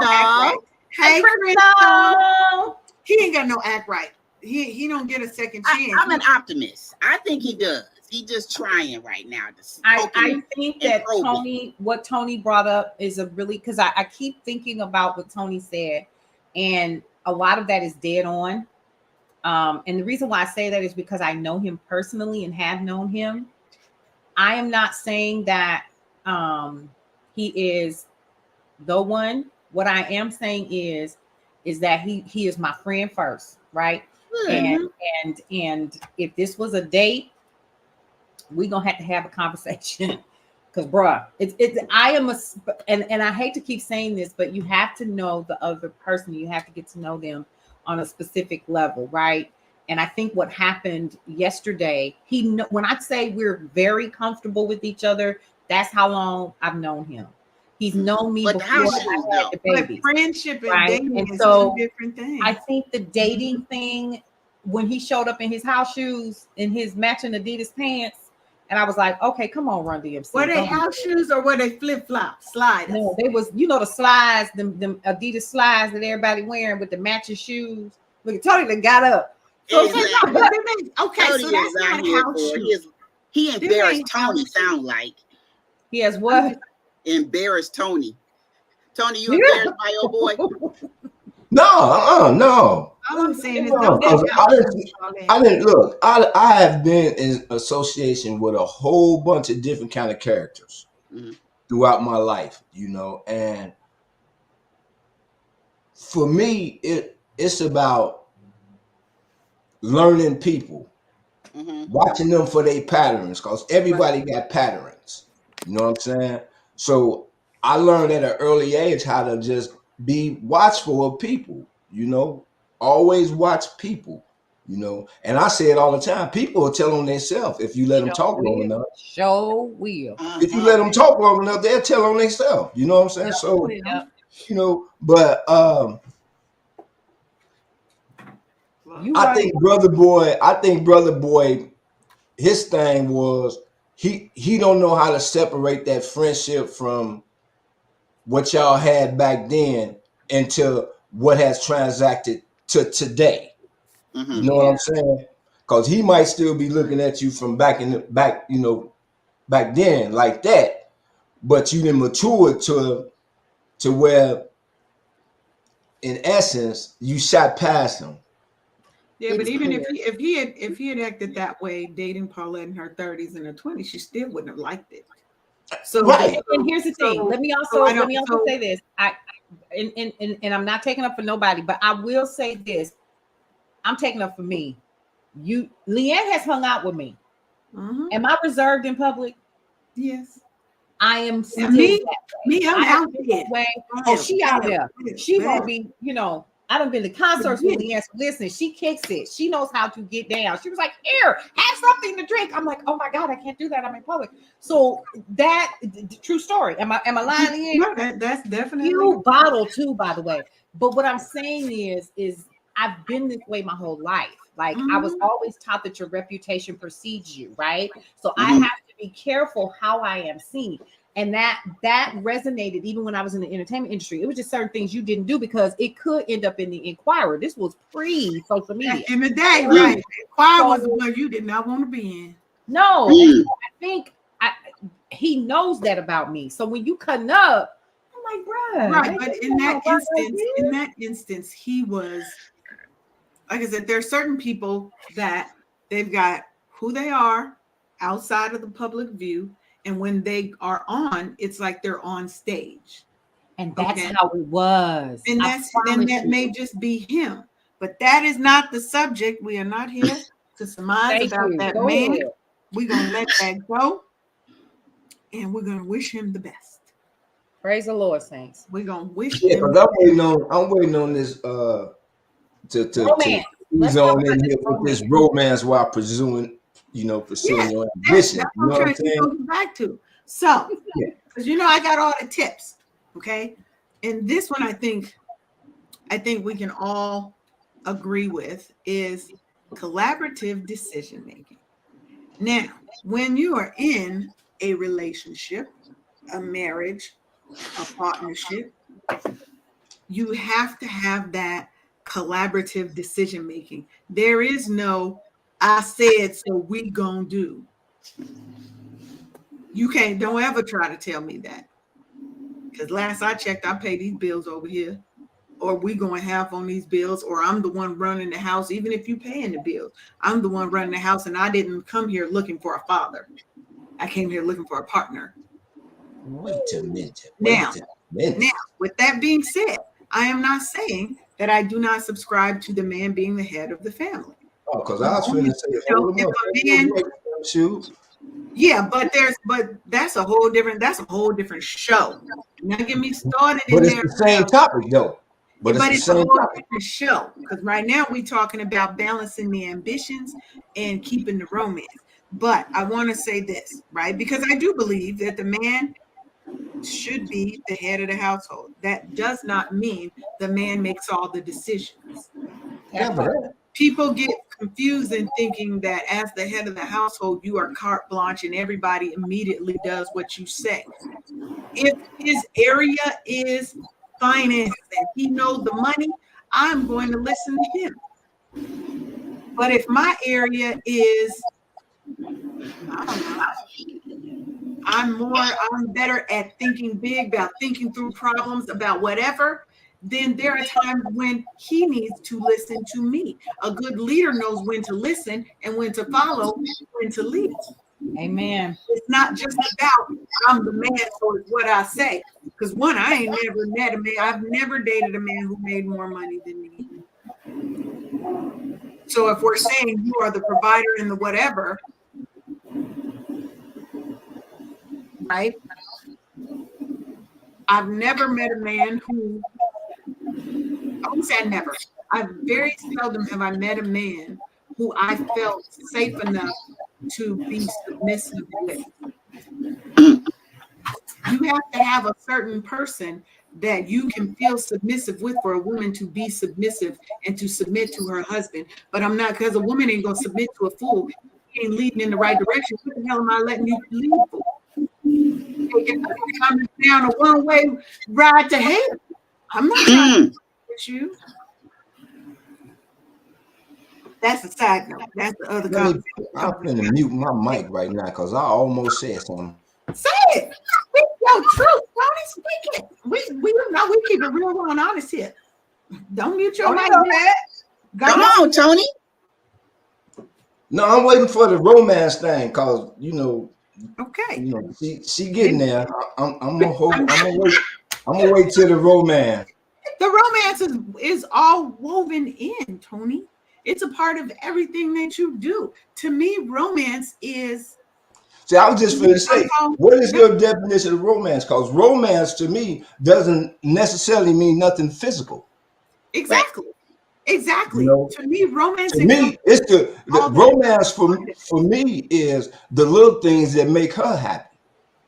Hey, Crystal. He ain't got no act right. He don't get a second chance. I'm an optimist. I think he does. He just trying right now. I think that what Tony brought up is a really, because I keep thinking about what Tony said, and a lot of that is dead on. And the reason why I say that is because I know him personally and have known him. I am not saying that he is the one. What I am saying is that he is my friend first, right? Mm-hmm. And if this was a date, we're gonna have to have a conversation. Because bruh, and I hate to keep saying this, but you have to know the other person. You have to get to know them on a specific level, right? And I think what happened yesterday, when I say we're very comfortable with each other, that's how long I've known him. He's known me before I had the babies. But friendship and dating is so two different things. I think the dating thing, when he showed up in his house shoes, in his matching Adidas pants, and I was like, okay, come on, Run DMC. Were they house shoes or were they flip-flops, sliders? No, they was, the slides, them Adidas slides that everybody wearing with the matching shoes. Look, Tony done got up. So okay, Tony so that's not house shoes. He embarrassed Tony, sound like. He has what? Embarrassed Tony. Tony, you embarrassed by your boy? No. All I'm saying is I didn't look. I have been in association with a whole bunch of different kind of characters throughout my life, and for me, it's about learning people, watching them for their patterns, because everybody got patterns. You know what I'm saying? So I learned at an early age how to just be watchful of people, always watch people, and I say it all the time. People will tell on themselves if you let them talk long enough. Will. If you let them talk long enough, they'll tell on themselves. You know what I'm saying? So, but I think brother boy, his thing was he don't know how to separate that friendship from what y'all had back then into what has transacted to today. You know what I'm saying? Because he might still be looking at you from back then like that, but you didn't mature to where, in essence, you shot past him. Yeah, but even if he had acted that way, dating Paulette in her 30s and her 20s, she still wouldn't have liked it. So and here's the thing. Let me also say this. And I'm not taking up for nobody, but I will say this. I'm taking up for me. Leanne has hung out with me. Am I reserved in public? Yes. I am still me. I'm out there. Oh, she out there. She won't be, I done been to concerts with Leanne. So listen, she kicks it. She knows how to get down. She was like, here, have something to drink. I'm like, oh my God, I can't do that. I'm in public. So that true story. Am I lying to you? No, that's definitely you bottle too, by the way. But what I'm saying is I've been this way my whole life. Like I was always taught that your reputation precedes you, right? So I have to be careful how I am seen. And that resonated even when I was in the entertainment industry. It was just certain things you didn't do because it could end up in the Inquirer. This was pre-social media. In the day, right? Inquirer was the one you did not want to be in. No, I think he knows that about me. So when you cutting up, I'm like, bro. Right, but in that instance, he was, like I said, there are certain people that they've got who they are outside of the public view. And when they are on, it's like they're on stage. And that's how it was. And that may just be him. But that is not the subject. We are not here to surmise about that man. We're going to let that go. And we're going to wish him the best. Praise the Lord, saints. We're going to wish him. I'm waiting on this to romance. He's on in here with this romance while pursuing your ambition. That's what I'm trying to go back to. So, because I got all the tips, okay? And this one I think we can all agree with is collaborative decision making. Now, when you are in a relationship, a marriage, a partnership, you have to have that collaborative decision making. There is no I said so we gonna do. You don't ever try to tell me that, because last I checked, I pay these bills over here, or we going half on these bills, or I'm the one running the house. Even if you paying the bills, I'm the one running the house, and I didn't come here looking for a father. I came here looking for a partner. Wait a minute. Now, with that being said, I am not saying that I do not subscribe to the man being the head of the family. Oh, because I was going to say, yeah, but that's a whole different show. Now get me started in there. But it's the same topic though. But it's a whole different show, because right now we're talking about balancing the ambitions and keeping the romance. But I want to say this, right? Because I do believe that the man should be the head of the household. That does not mean the man makes all the decisions. People get confused in thinking that as the head of the household, you are carte blanche and everybody immediately does what you say. If his area is finance and he knows the money, I'm going to listen to him. But if my area is, I don't know, I'm better at thinking big, about thinking through problems, about whatever, then there are times when he needs to listen to me. A good leader knows when to listen and when to follow, when to lead. Amen. It's not just about I'm the man, so it's what I say. Because one, I ain't never met a man. I've never dated a man who made more money than me. So if we're saying you are the provider and the whatever, right? I've never met a man who, I won't say never. Very seldom have I met a man who I felt safe enough to be submissive with. You have to have a certain person that you can feel submissive with for a woman to be submissive and to submit to her husband. But I'm not, because a woman ain't gonna submit to a fool. He ain't leading in the right direction. What the hell am I letting you lead for? I'm down a one-way ride to hell. I'm not trying to with you. That's a side note. That's the other conversation. I'm going to mute my mic right now because I almost said something. Say it. Speak your truth. Tony, speak it. We keep it real and honest here. Don't mute your mic. Come on, Tony. No, I'm waiting for the romance thing because okay. She getting there. I'm gonna wait till the romance. The romance is all woven in, Tony. It's a part of everything that you do. To me, romance is. See, I was just going to say, what is your definition of romance? Because romance to me doesn't necessarily mean nothing physical. Exactly. Exactly. To me, romance. To me, it's the romance for me is the little things that make her happy.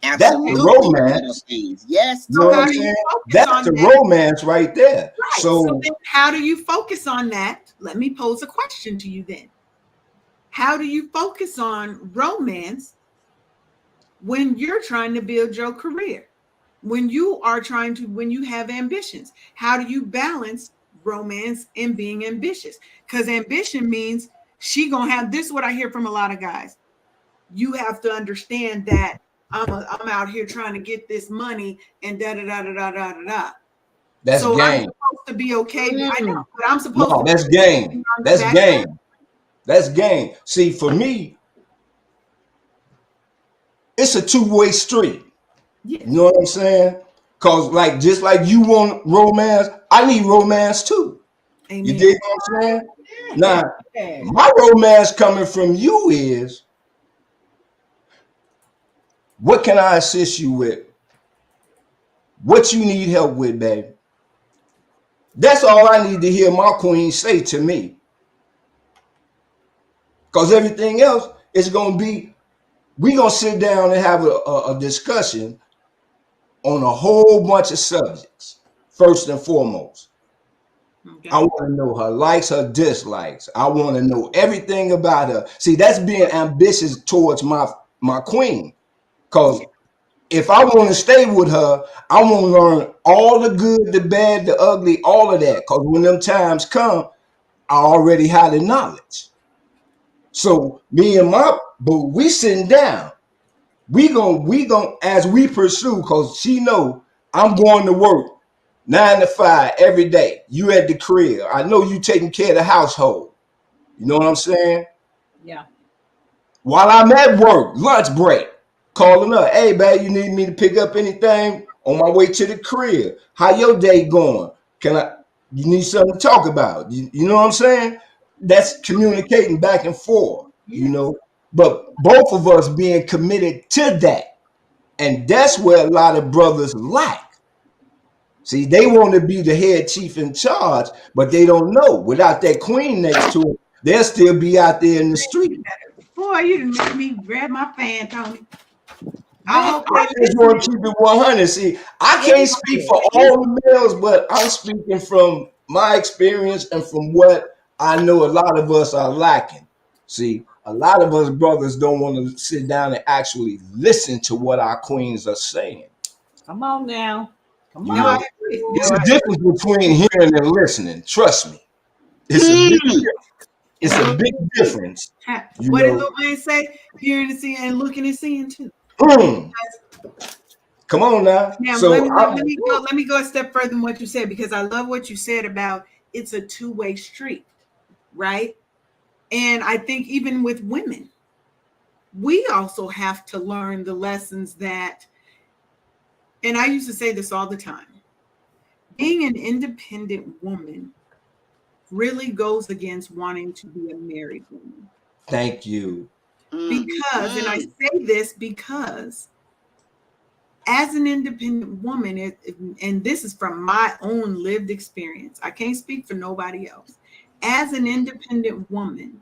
Absolutely. That's the romance. Yes. You know what I'm saying? That's the romance right there. Right. So then how do you focus on that? Let me pose a question to you then. How do you focus on romance when you're trying to build your career, when you have ambitions? How do you balance romance and being ambitious? Because ambition means she gonna have this. Is what I hear from a lot of guys. You have to understand that I'm out here trying to get this money and da da da da da da da. That's So I'm game. supposed to be okay. I know, but I'm supposed No, to. that's game. That's game. That's game. See, for me, it's a two-way street. Yes. You know what I'm saying? Cause like just like you want romance, I need romance too. Amen. You dig what I'm saying? Now, my romance coming from you is, what can I assist you with? What you need help with, baby? That's all I need to hear my queen say to me. Because everything else is going to be, we're going to sit down and have a discussion on a whole bunch of subjects, first and foremost. Okay. I want to know her likes, her dislikes. I want to know everything about her. See, that's being ambitious towards my queen. Because if I want to stay with her, I want to learn all the good, the bad, the ugly, all of that. Because when them times come, I already have the knowledge. So me and my boo, we sitting down. We gon' as we pursue, because she know I'm going to work 9 to 5 every day. You at the crib. I know you taking care of the household. You know what I'm saying? Yeah. While I'm at work, lunch break, calling up, hey, babe, you need me to pick up anything on my way to the crib? How your day going? You need something to talk about? You know what I'm saying? That's communicating back and forth, you know. But both of us being committed to that. And that's where a lot of brothers lack. See, they want to be the head chief in charge, but they don't know. Without that queen next to them, they'll still be out there in the street. Boy, you didn't make me grab my fan, Tony. I just want to keep it 100. See, I can't speak for all the males, but I'm speaking from my experience and from what I know a lot of us are lacking. See, a lot of us brothers don't want to sit down and actually listen to what our queens are saying. Come on now. Come on. Know, it's a difference between hearing and listening. Trust me. It's a big difference. What did Lil Wayne say? Hearing and seeing and looking and seeing too. Come on now. Now so let me go a step further than what you said, because I love what you said about it's a two-way street, right? And I think even with women, we also have to learn the lessons that, and I used to say this all the time, being an independent woman really goes against wanting to be a married woman. Thank you. Because, and I say this because as an independent woman, and this is from my own lived experience, I can't speak for nobody else. As an independent woman,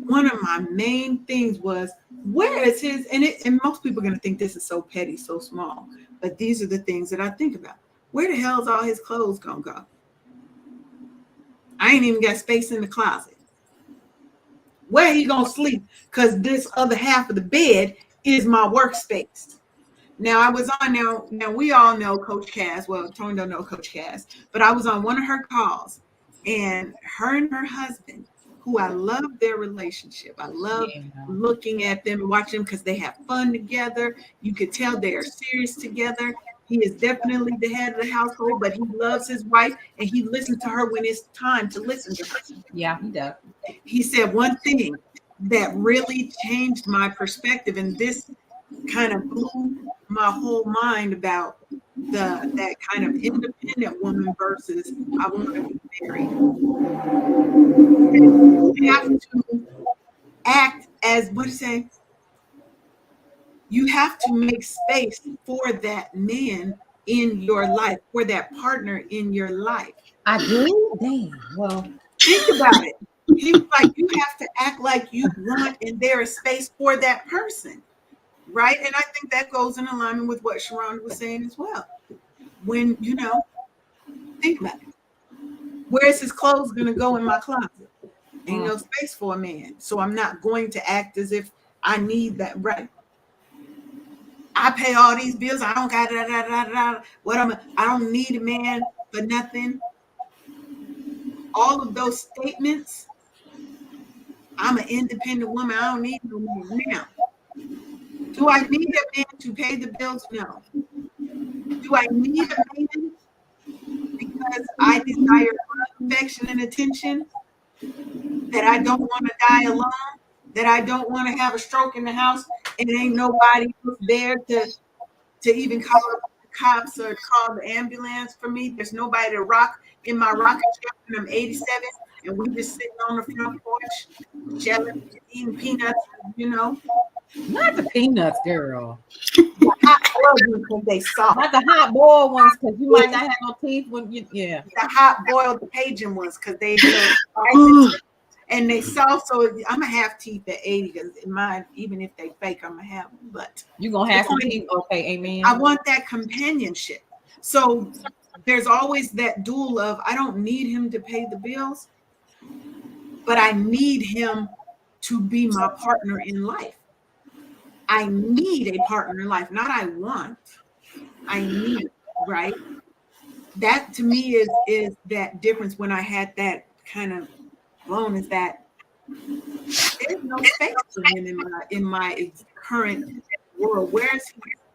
one of my main things was, where is his, and most people are going to think this is so petty, so small, but these are the things that I think about. Where the hell's all his clothes going to go? I ain't even got space in the closet. Where he going to sleep? Because this other half of the bed is my workspace. Now I was on now we all know Coach Cass. Well, Tony don't know Coach Cass, but I was on one of her calls, and her and her husband, who I love their relationship. I love looking at them and watching them because they have fun together. You could tell they are serious together. He is definitely the head of the household, but he loves his wife and he listens to her when it's time to listen to her. Yeah, he does. He said one thing that really changed my perspective, and this kind of blew my whole mind about that kind of independent woman versus I want to be married. You have to act as, what do you say? You have to make space for that man in your life, for that partner in your life. I do? Damn. Well, think about it. He was like, you have to act like you want, and there is space for that person. Right. And I think that goes in alignment with what Sharon was saying as well. When, think about it. Where's his clothes going to go in my closet? Ain't no space for a man. So I'm not going to act as if I need that. Right. I pay all these bills. I don't got I don't need a man for nothing. All of those statements. I'm an independent woman. I don't need no man. Now, do I need a man to pay the bills? No. Do I need a man because I desire love, affection, and attention? That I don't want to die alone? That I don't want to have a stroke in the house and ain't nobody there to even call the cops or call the ambulance for me? There's nobody to rock in my rocking chair when I'm 87 and we just sitting on the front porch, chilling, eating peanuts, you know. Not the peanuts, girl. The hot boiled ones because they soft. Not the hot boiled ones because you might not have no teeth when you, yeah. The hot boiled Cajun ones because they spicy and they soft. So I'm gonna have teeth at 80 because in mine, even if they fake, I'm gonna have them. But you're gonna have some teeth. Okay, amen. I want that companionship. So there's always that duel of I don't need him to pay the bills, but I need him to be my partner in life. I need a partner in life, not I want. I need, right? That to me is that difference when I had that kind of blown is that there's no space for him in my current world. Where's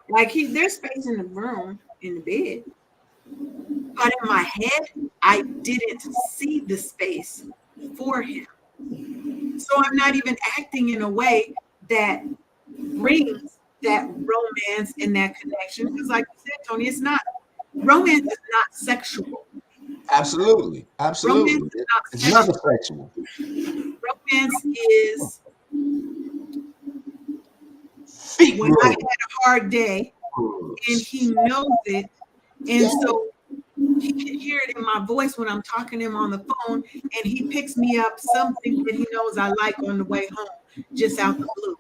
there's space in the room, in the bed. But in my head, I didn't see the space for him. So I'm not even acting in a way that brings that romance and that connection. Because like you said, Tony, romance is not sexual. Absolutely. Romance is not sexual. Romance is when I had a hard day and he knows it. And so he can hear it in my voice when I'm talking to him on the phone, and he picks me up something that he knows I like on the way home, just out the blue.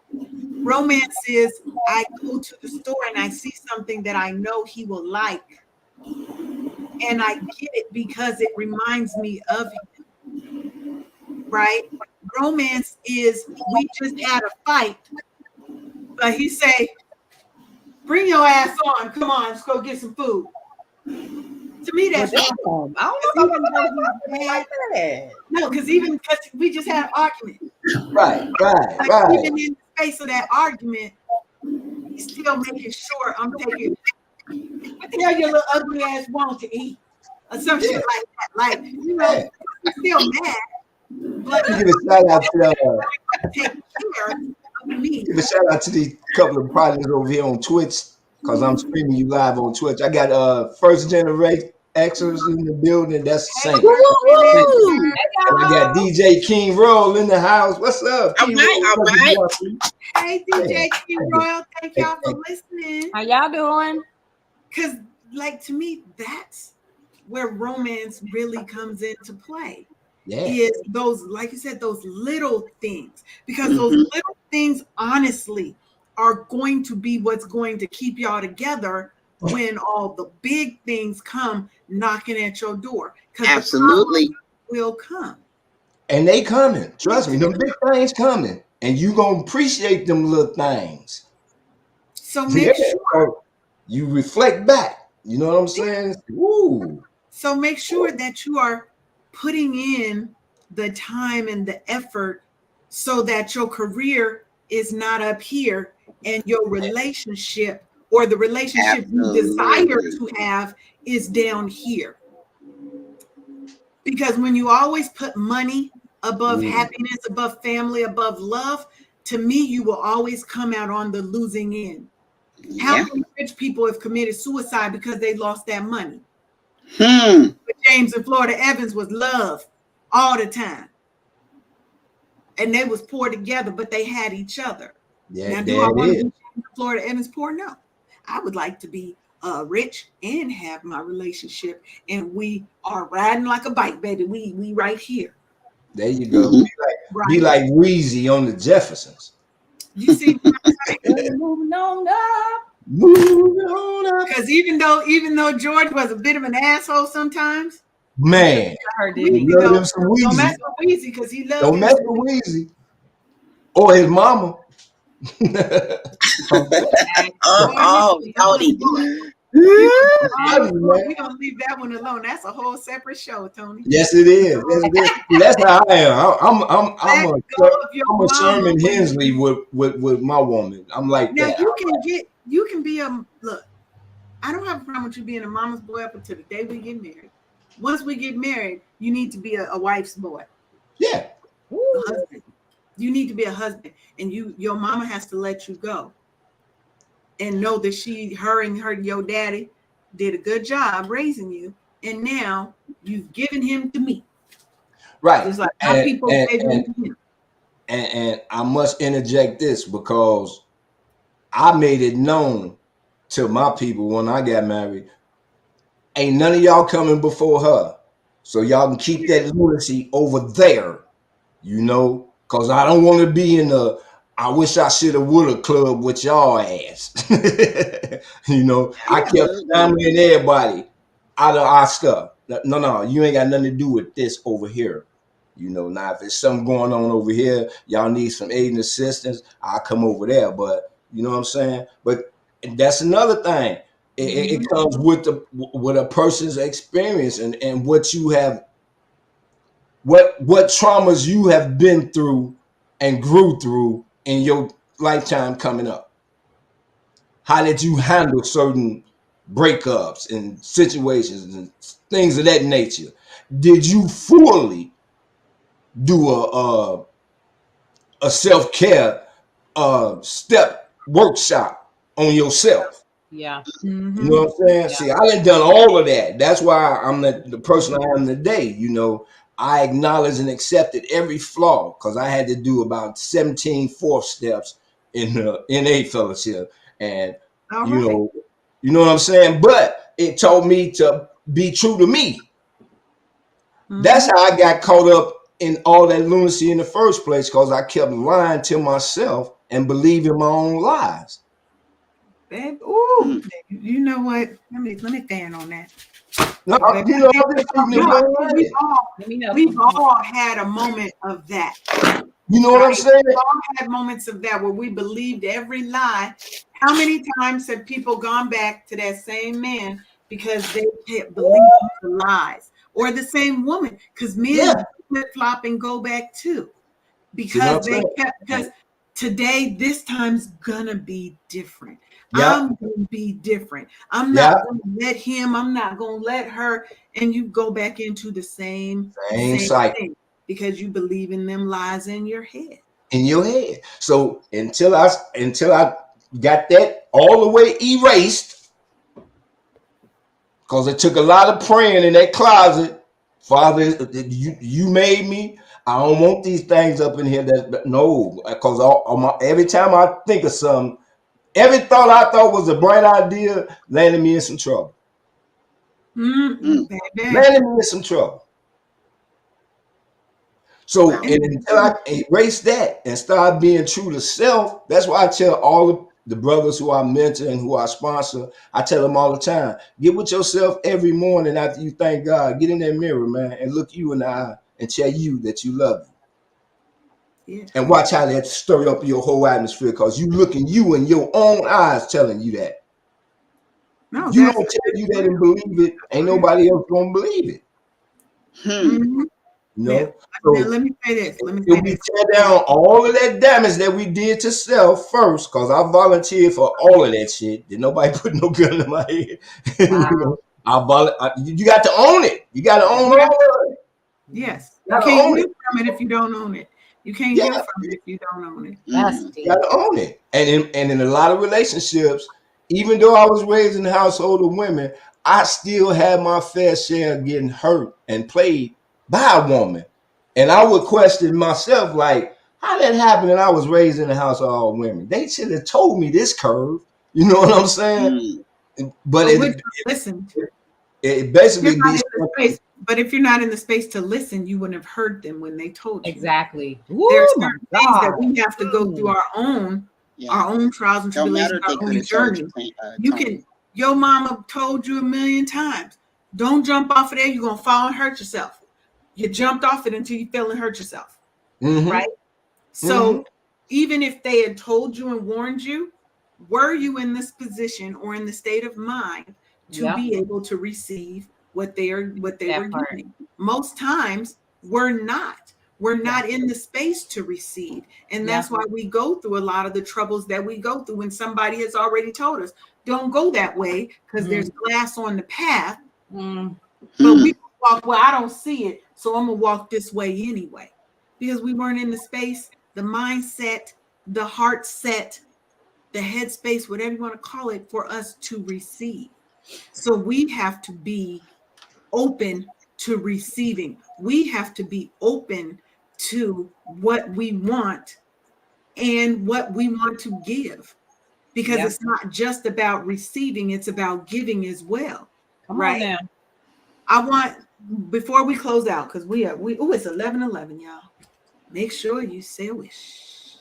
Romance is I go to the store and I see something that I know he will like, and I get it because it reminds me of him, right? Romance is we just had a fight, but he say, bring your ass on, come on, let's go get some food. To me, that's wrong. I don't know. No, because we just had an argument. Right. Even in the face of that argument, he's still making sure I'm taking. What the hell your little ugly ass want to eat? Or some shit like that. Like, you know, he's still mad. But give a shout out to take care of me. Give a shout out to these couple of projects over here on Twitch. Because I'm streaming you live on Twitch. I got first generation Xers in the building. That's the same. And I got DJ King Roll in the house. What's up? All right. Hey, DJ King Roll. Thank y'all for listening. How y'all doing? Because, like, to me, that's where romance really comes into play. Yeah. Is those, like you said, those little things. Because those little things, honestly, are going to be what's going to keep y'all together when all the big things come knocking at your door. Absolutely. Will come. And they coming. Trust me, them big things coming. And you gonna appreciate them little things. So make sure you reflect back. You know what I'm saying? Woo. So make sure that you are putting in the time and the effort so that your career is not up here and your relationship or the relationship you desire to have is down here. Because when you always put money above happiness, above family, above love, to me, you will always come out on the losing end. Yeah. How many rich people have committed suicide because they lost that money? But James and Florida Evans was love all the time. And they was poor together, but they had each other. Yeah, now, do I want to be Florida Evans poor? No. I would like to be rich and have my relationship, and we are riding like a bike, baby. We right here. There you go. Be like Weezy on the Jeffersons. You see, moving on up. Because even though George was a bit of an asshole sometimes, man, don't mess with Weezy because he loves. Don't mess with Weezy or his mama. Tony. We're gonna leave that one alone. That's a whole separate show, Tony. Yes, it is. Yes, it is. That's how I am. I'm a Sherman Hensley with my woman. I'm like now that. you can be a look. I don't have a problem with you being a mama's boy up until the day we get married. Once we get married, you need to be a wife's boy. Yeah. A husband. You need to be a husband, and your mama has to let you go and know that your daddy did a good job raising you, and now you've given him to me. Right. Just like how people gave him to him. And I must interject this because I made it known to my people when I got married, ain't none of y'all coming before her. So y'all can keep that lunacy over there, because I don't want to be in the I wish I should have would have club with y'all ass. I kept family and everybody out of our stuff. No, you ain't got nothing to do with this over here. Now if there's something going on over here, y'all need some aid and assistance, I'll come over there. But you know what I'm saying? But that's another thing. It comes with a person's experience and what you have, what traumas you have been through and grew through in your lifetime coming up. How did you handle certain breakups and situations and things of that nature? Did you fully do a self-care step workshop on yourself? Yeah. You know what I'm saying? Yeah. See, I done all of that. That's why I'm the person I am today. I acknowledged and accepted every flaw because I had to do about 17 fourth steps in the NA fellowship. And you know what I'm saying? But it taught me to be true to me. That's how I got caught up in all that lunacy in the first place, because I kept lying to myself and believing my own lies. Babe, ooh, you know what? Let me fan on that. No, we've all had a moment of that. You know what I'm saying? We've all had moments of that where we believed every lie. How many times have people gone back to that same man because they kept believing the lies? Or the same woman, because men flip-flop and go back too. Because because today, this time's gonna be different. I'm gonna be different. I'm not gonna let him, I'm not gonna let her, and you go back into the same cycle thing because you believe in them lies in your head. So until I got that all the way erased, because it took a lot of praying in that closet. Father, you made me. I don't want these things up in here. Because every time I think of something, every thought I thought was a bright idea landed me in some trouble. Landed me in some trouble. So until I erase that and start being true to self, that's why I tell all of the brothers who I mentor and who I sponsor, I tell them all the time, get with yourself every morning after you thank God. Get in that mirror, man, and look you in the eye and tell you that you love you. Yeah. And watch how that stir up your whole atmosphere, because you looking you in your own eyes telling you that. No, you don't tell you that and believe it, ain't nobody else gonna believe it. So now let me say this. We tear down all of that damage that we did to self first, because I volunteered for all of that shit. Did nobody put no gun in my head? Wow. You got to own it. You got to own all of it. Yes, you can't heal from it if you don't own it. You can't heal from it if you don't own it. You got to own it. And in a lot of relationships, even though I was raised in the household of women, I still had my fair share of getting hurt and played by a woman. And I would question myself, like, how that happened? And I was raised in a house of all women. They should have told me this curve. You know what I'm saying? But it basically but if you're not in the space to listen, you wouldn't have heard them when they told you. Exactly. There's certain things that we have to go through our own trials and tribulations, our own journey. Your mama told you a million times, don't jump off of there, you're gonna fall and hurt yourself. You jumped off it until you fell and hurt yourself. Right? So even if they had told you and warned you, were you in this position or in the state of mind to be able to receive what they were giving? Most times we're not. We're not in the space to receive. And that's why we go through a lot of the troubles that we go through when somebody has already told us, don't go that way because there's glass on the path. But we walk, well, I don't see it, so I'm going to walk this way anyway. Because we weren't in the space, the mindset, the heart set, the headspace, whatever you want to call it, for us to receive. So we have to be open to receiving. We have to be open to what we want and what we want to give, because it's not just about receiving, it's about giving as well. Come on now. I want, before we close out, because it's 11:11, y'all. Make sure you say a wish,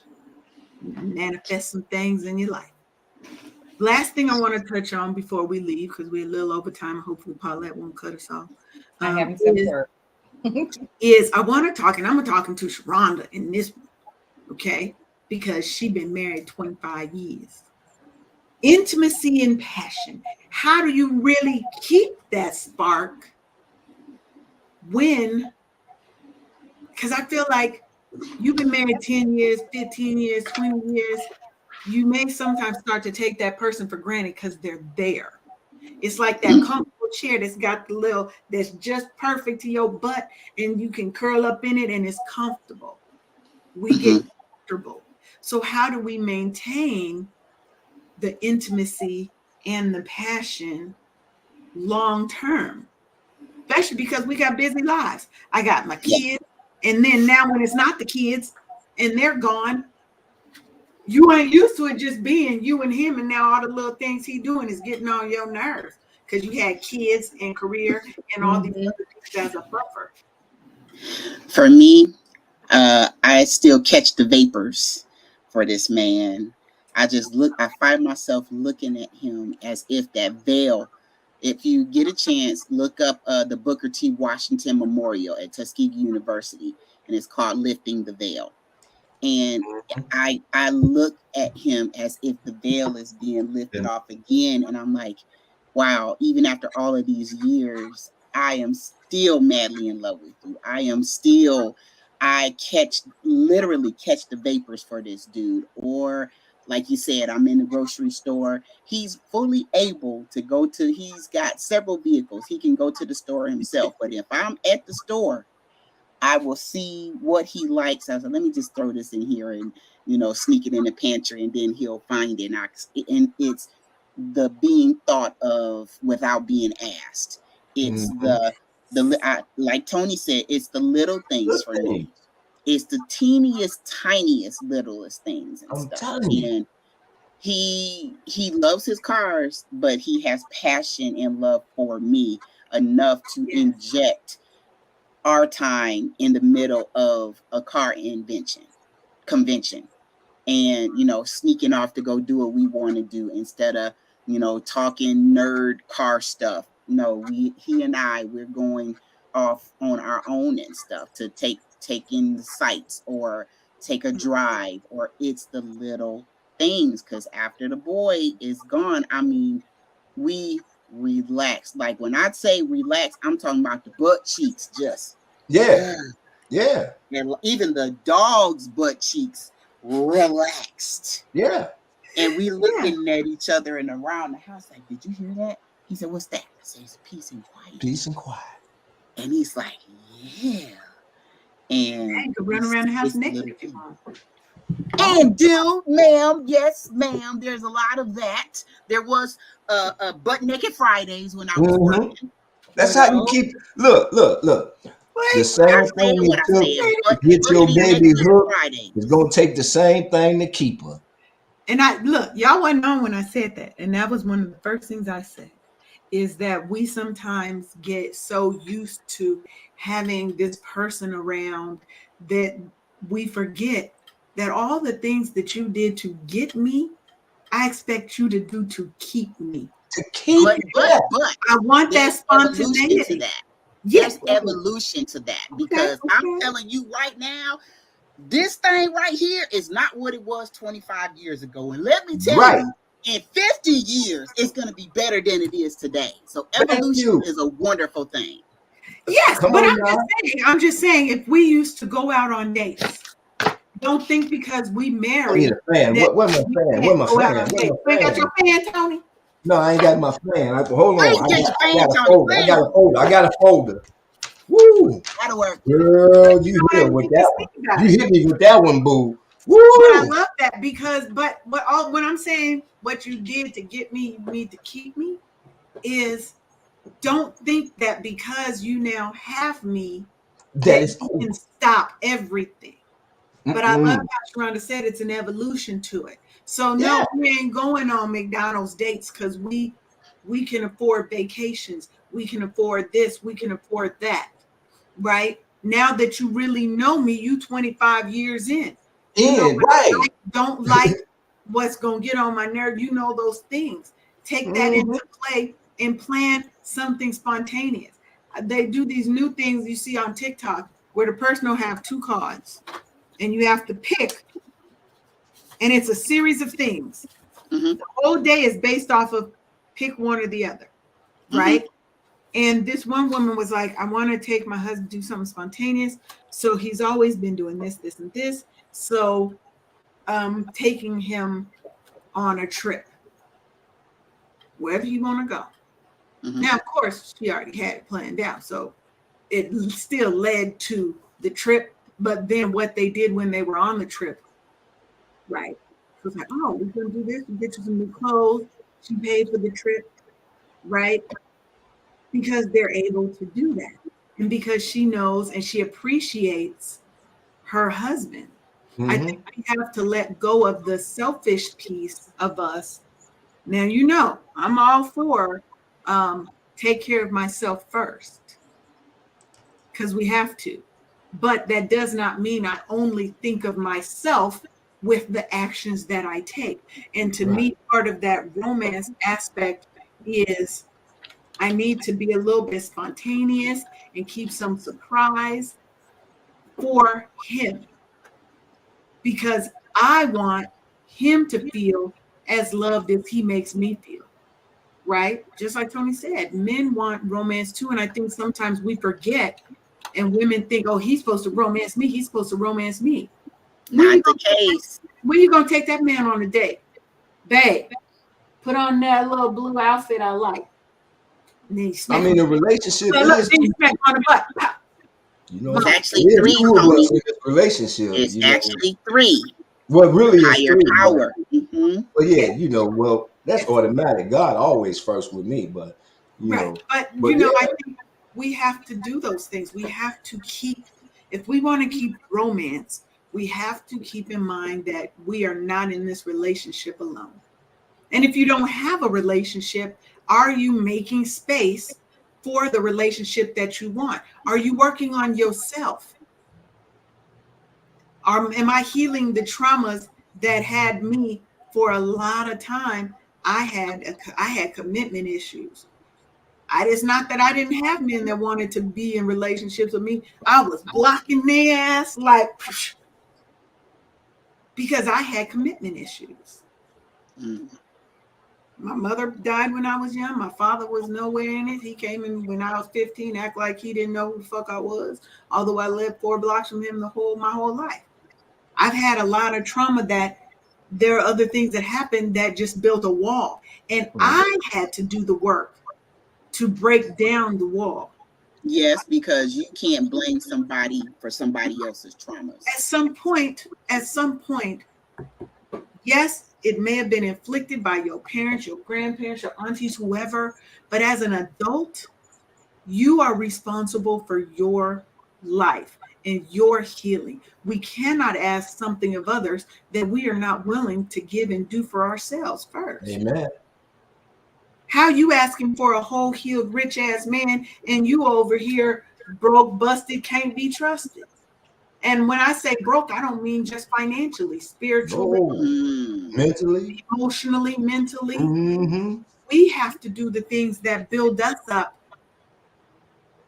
manifest some things in your life. Last thing I want to touch on before we leave, because we're a little over time. Hopefully Paulette won't cut us off. I haven't said a word. Is I want to talk, and I'm talking to Sharonda in this one, okay? Because she's been married 25 years. Intimacy and passion. How do you really keep that spark when, because I feel like you've been married 10 years, 15 years, 20 years, you may sometimes start to take that person for granted because they're there. It's like that comfortable chair that's got the little, that's just perfect to your butt, and you can curl up in it and it's comfortable. We get comfortable. So how do we maintain the intimacy and the passion long term? Especially because we got busy lives. I got my kids, and then now when it's not the kids and they're gone, you ain't used to it just being you and him, and now all the little things he doing is getting on your nerves because you had kids and career and all these other things as a buffer. For me, I still catch the vapors for this man. I find myself looking at him as if that veil. If you get a chance, look up the Booker T. Washington Memorial at Tuskegee University, and it's called Lifting the Veil. And I look at him as if the veil is being lifted off again. And I'm like, wow, even after all of these years, I am still madly in love with you. I literally catch the vapors for this dude. Or like you said, I'm in the grocery store. He's fully able to he's got several vehicles. He can go to the store himself. But if I'm at the store, I will see what he likes. I was like, let me just throw this in here and, sneak it in the pantry, and then he'll find it. And it's the being thought of without being asked. It's like Tony said, it's the little things for me. It's the teeniest, tiniest, littlest things and stuff. And he loves his cars, but he has passion and love for me enough to inject our time in the middle of a car convention, and sneaking off to go do what we want to do instead of talking nerd car stuff. No, he and we're going off on our own and stuff to take in the sights or take a drive, or it's the little things, because after the boy is gone, I mean, we relax. Like when I say relax, I'm talking about the butt cheeks just. Yeah. And even the dog's butt cheeks relaxed. Yeah. And we looking at each other and around the house like, did you hear that? He said, what's that? I said, it's peace and quiet. Peace and quiet. And he's like, yeah. And I could run around the house naked. And ma'am, yes, ma'am. There's a lot of that. There was a butt naked Fridays when I was working. That's how you keep. Look. The same thing it took to get your baby hooked is gonna take the same thing to keep her. And y'all wasn't on when I said that, and that was one of the first things I said. Is that we sometimes get so used to having this person around that we forget that all the things that you did to get me, I expect you to do to keep me. But I want that spontaneity. There's evolution to that, because I'm telling you right now, this thing right here is not what it was 25 years ago. And let me tell you, in 50 years, it's going to be better than it is today. So evolution is a wonderful thing. Yes, but I'm just saying, if we used to go out on dates, don't think because we married. I need a fan. What my fan? What my fan? You ain't got your fan, Tony? No, I ain't got my fan. Hold on. I got a folder. I got a folder. Woo! That'll work. Girl, you hit with that one. You hit me with that one, boo. Woo! But I love that because, when I'm saying what you did to get me, you need to keep me, is don't think that because you now have me, that you can stop everything. But I love how Sharonda said it's an evolution to it. So no, we ain't going on McDonald's dates because we can afford vacations. We can afford this. We can afford that. Right? Now that you really know me, you 25 years in. Don't like what's going to get on my nerve. You know those things. Take that into play and plan something spontaneous. They do these new things you see on TikTok where the person will have 2 cards and you have to pick, and it's a series of things. The whole day is based off of pick one or the other, right? And this one woman was like, I want to take my husband, do something spontaneous. So he's always been doing this, this, and this. So taking him on a trip, wherever you want to go. Now, of course, she already had it planned out. So it still led to the trip. But then what they did when they were on the trip, right? It was like, oh, we're going to do this. We get you some new clothes. She paid for the trip, right? Because they're able to do that. And because she knows and she appreciates her husband. I think we have to let go of the selfish piece of us. Now, you know, I'm all for take care of myself first because we have to. But that does not mean I only think of myself with the actions that I take. And to me, part of that romance aspect is I need to be a little bit spontaneous and keep some surprise for him. Because I want him to feel as loved as he makes me feel. Right? Just like Tony said, men want romance too. And I think sometimes we forget and women think, oh, he's supposed to romance me. He's supposed to romance me. Not the case. When you going to take that man on a date? Babe, put on that little blue outfit I like. I mean, a relationship is... Then you smack on the butt. You know, it's actually 3, Tony. Relationship. It's actually 3. Well, really, higher it's 3, power. But yeah, you know, well, that's automatic. God always first with me, but you know. But you know, I think we have to do those things. We have to keep, if we want to keep romance, we have to keep in mind that we are not in this relationship alone. And if you don't have a relationship, are you making space for the relationship that you want? Are you working on yourself? Am I healing the traumas that had me for a lot of time? I had commitment issues. It's not that I didn't have men that wanted to be in relationships with me. I was blocking their ass because I had commitment issues. My mother died when I was young. My father was nowhere in it. He came in when I was 15, act like he didn't know who the fuck I was, although I lived 4 blocks from him my whole life. I've had a lot of trauma that there are other things that happened that just built a wall. And I had to do the work to break down the wall. Yes, because you can't blame somebody for somebody else's traumas. At some point, yes, it may have been inflicted by your parents, your grandparents, your aunties, whoever. But as an adult, you are responsible for your life and your healing. We cannot ask something of others that we are not willing to give and do for ourselves first. Amen. How you asking for a whole healed, rich ass man and you over here broke, busted, can't be trusted? And when I say broke, I don't mean just financially, spiritually, mentally, emotionally, mentally. We have to do the things that build us up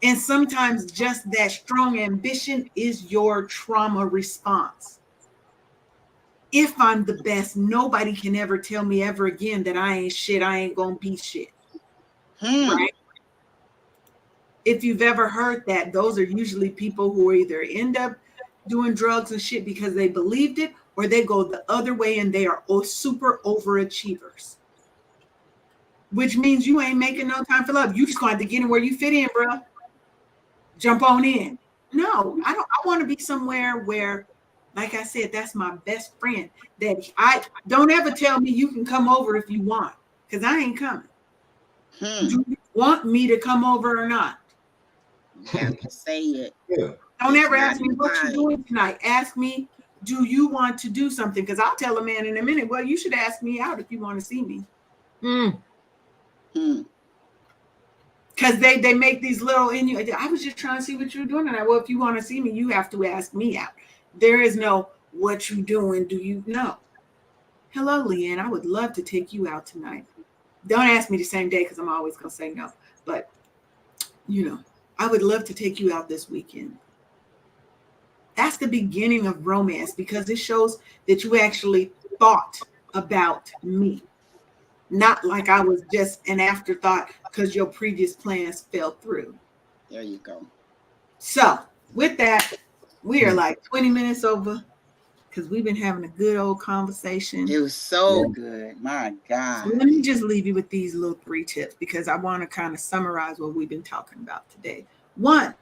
And sometimes just that strong ambition is your trauma response. If I'm the best, nobody can ever tell me ever again that I ain't shit. I ain't gonna be shit. Right? If you've ever heard that, those are usually people who either end up doing drugs and shit because they believed it, or they go the other way and they are super overachievers. Which means you ain't making no time for love. You just going to get in where you fit in, bro. Jump on in. No, I don't. I want to be somewhere where, like I said, that's my best friend. That I don't ever tell me you can come over if you want, because I ain't coming. Do you want me to come over or not? You have to say it. Yeah. Don't ever ask me what you're doing tonight. Ask me, do you want to do something? Because I'll tell a man in a minute, well, you should ask me out if you want to see me. Because they make these little I was just trying to see what you're doing tonight. Well, if you want to see me, you have to ask me out. There is no what you doing. Do you know? Hello, Leanne. I would love to take you out tonight. Don't ask me the same day because I'm always gonna say no. But I would love to take you out this weekend. That's the beginning of romance, because it shows that you actually thought about me. Not like I was just an afterthought because your previous plans fell through. There you go. So with that, we are like 20 minutes over because we've been having a good old conversation. It was so good. My God. So let me just leave you with these little 3 tips because I want to kind of summarize what we've been talking about today. 1,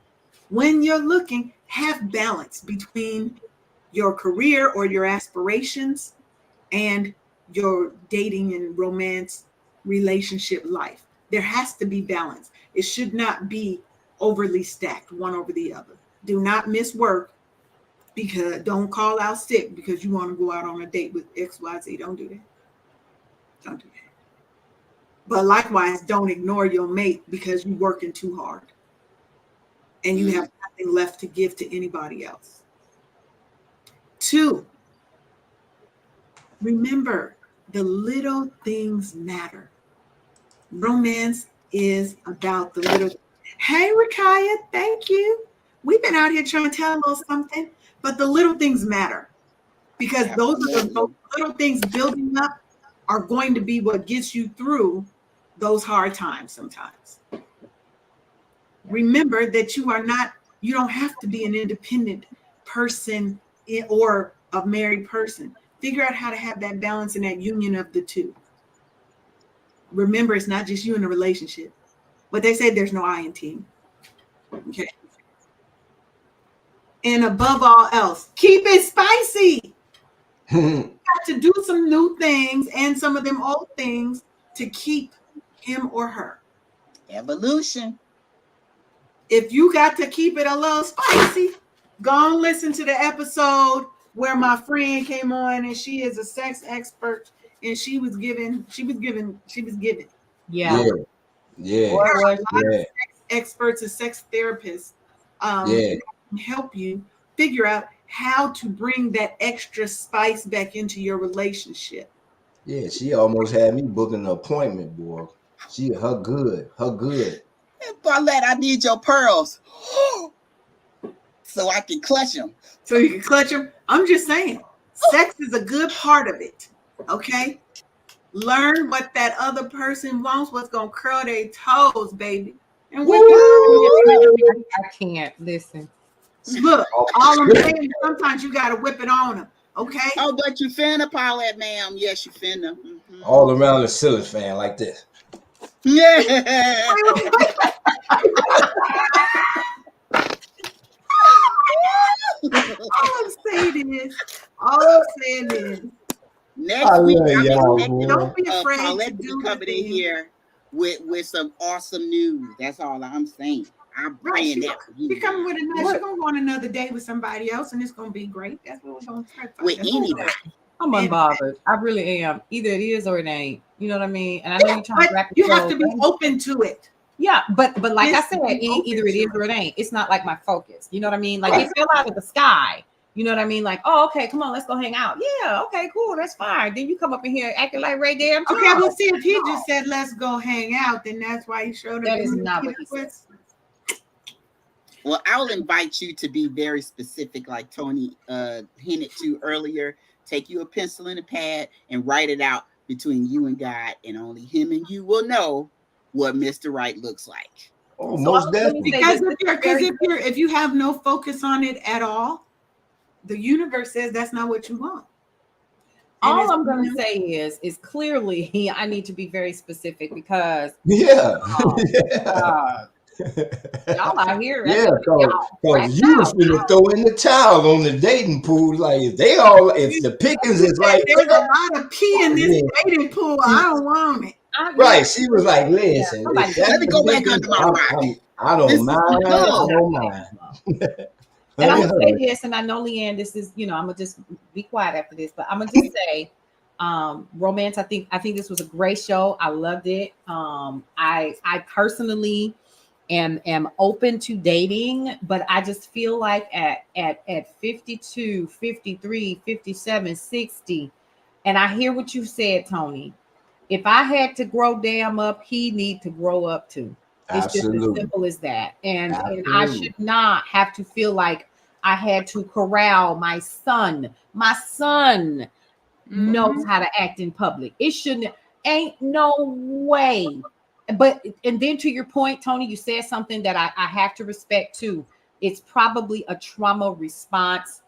when you're looking, have balance between your career or your aspirations and your dating and romance relationship life. There has to be balance. It should not be overly stacked one over the other. Do not miss work, because don't call out sick because you want to go out on a date with XYZ. Don't do that. Don't do that. But likewise, don't ignore your mate because you're working too hard and you have nothing left to give to anybody else. 2, remember, the little things matter. Romance is about the little. Hey, Rakaya, thank you. We've been out here trying to tell a little something, but the little things matter, because those little things building up are going to be what gets you through those hard times sometimes. Remember that you don't have to be an independent person or a married person. Figure out how to have that balance and that union of the two. Remember, it's not just you in a relationship. But they say there's no I in team. Okay. And above all else, keep it spicy. You got to do some new things and some of them old things to keep him or her. Evolution. If you got to keep it a little spicy, go and listen to the episode where my friend came on, and she is a sex expert, and she was giving. Yeah. Sex experts and sex therapists can help you figure out how to bring that extra spice back into your relationship. Yeah, she almost had me booking an appointment, boy. Her good. Paulette, I need your pearls so I can clutch them. So you can clutch them. I'm just saying, sex is a good part of it. Okay, learn what that other person wants. What's gonna curl their toes, baby. And with I can't listen. Look, all I'm saying is sometimes you gotta whip it on them. Okay. Oh, but you finna, Paulette, ma'am. Yes, you finna. Mm-hmm. All around the Silas fan like this. Yeah. All I'm saying is, next week, don't be afraid Paulette to do coming in here with some awesome news. That's all I'm saying. I'm praying that she's coming with another. She's gonna go on another date with somebody else, and it's gonna be great. That's what we're gonna try. With anybody. I'm unbothered. I really am. Either it is or it ain't. You know what I mean? And I know you're trying to wrap. You have to be open to it. Yeah, but like I said, either it is or it ain't. It's not like my focus. You know what I mean? Like it fell out of the sky. You know what I mean? Like, oh, okay, come on, let's go hang out. Yeah, okay, cool, that's fine. Then you come up in here acting like Ray Damn. Okay, well, see, if he just said let's go hang out, then that's why he showed up. That is not what he said. Well, I'll invite you to be very specific, like Tony hinted to earlier. Take you a pencil and a pad and write it out between you and God, and only Him and you will know what Mr. Right looks like. Oh, So most let me definitely. say Because this, if you have no focus on it at all, the universe says that's not what you want. all I'm going to say is clearly I need to be very specific because Yeah. y'all out here. Yeah, y'all because you was finna throw in the towel on the dating pool. Like if the pickings is like there's a lot of pee in this dating pool, I don't want it. Right. She was like, listen, let me go back under my rock. I don't mind. I don't mind. And I'm gonna say this, and I know Leanne, this is, I'm gonna just be quiet after this, but I'm gonna just say, romance. I think this was a great show. I loved it. I personally am open to dating, but I just feel like at 52, 53, 57, 60, and I hear what you said, Tony. If I had to grow damn up, he need to grow up too. It's Absolutely. just as simple as that. And I should not have to feel like I had to corral my son. My son knows how to act in public. It shouldn't, ain't no way. But, and then to your point, Tony, you said something that I have to respect too. It's probably a trauma response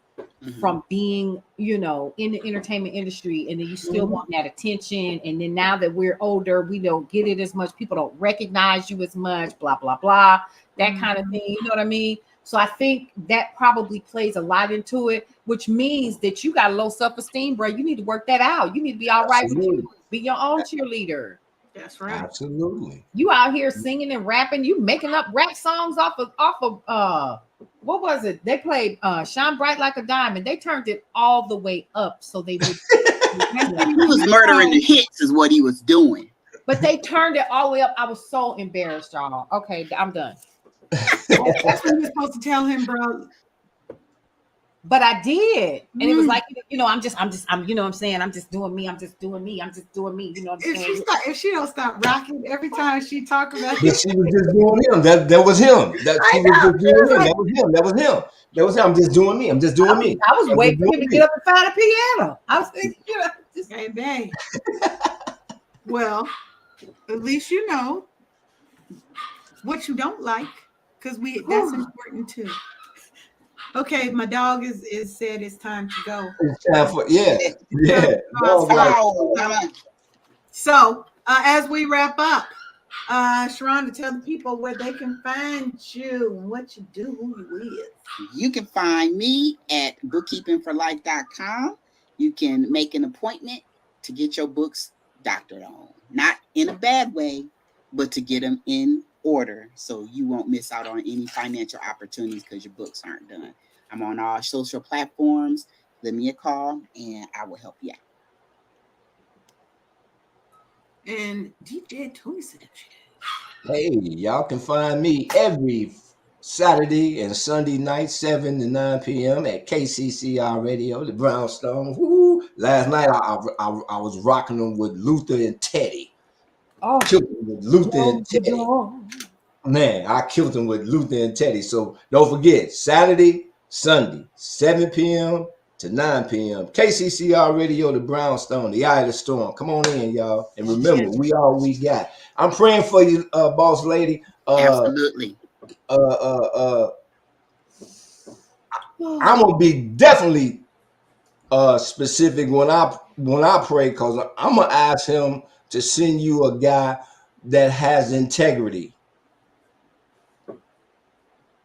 from being, in the entertainment industry, and then you still want that attention. And then now that we're older, we don't get it as much. People don't recognize you as much, blah, blah, blah, that kind of thing. You know what I mean? So I think that probably plays a lot into it, which means that you got low self-esteem, bro. You need to work that out. You need to be all right with you. Be your own cheerleader. That's right. Absolutely. You out here singing and rapping. You making up rap songs off of what was it? They played Shine Bright Like a Diamond. They turned it all the way up so they would. He was murdering the hits is what he was doing. But they turned it all the way up. I was so embarrassed, y'all. Okay, I'm done. That's what you're supposed to tell him, bro. But I did. And it was like, I'm you know what I'm saying? I'm just doing me. I'm just doing me. I'm just doing me. You know what I'm saying? If she don't stop rocking every time she talk about it. She was just doing him. That was him. That was him. I'm just doing me. I'm just doing me. I was waiting for him to get up and find a piano. I was thinking, just hey, babe. Well, at least you know what you don't like, because that's important too. Okay, my dog is said it's time to go. It's time for So as we wrap up, Sharonda, tell the people where they can find you and what you do, who you is. You can find me at bookkeepingforlife.com. You can make an appointment to get your books doctored on. Not in a bad way, but to get them in order so you won't miss out on any financial opportunities because your books aren't done. I'm on all social platforms. Give me a call and I will help you out. And DJ Tony said, hey, y'all can find me every Saturday and Sunday night, 7 to 9 p.m. at KCCR Radio, the Brownstone. Woo! Last night I was rocking them with Luther and Teddy. Killed them with Luther and Teddy. Man, I killed them with Luther and Teddy. So don't forget, Saturday, Sunday, 7 p.m. to 9 p.m. KCCR Radio, the Brownstone, the Eye of the Storm. Come on in, y'all. And remember, we all we got. I'm praying for you, boss lady. Absolutely. I'm gonna be definitely specific when I pray, because I'm gonna ask him to send you a guy that has integrity.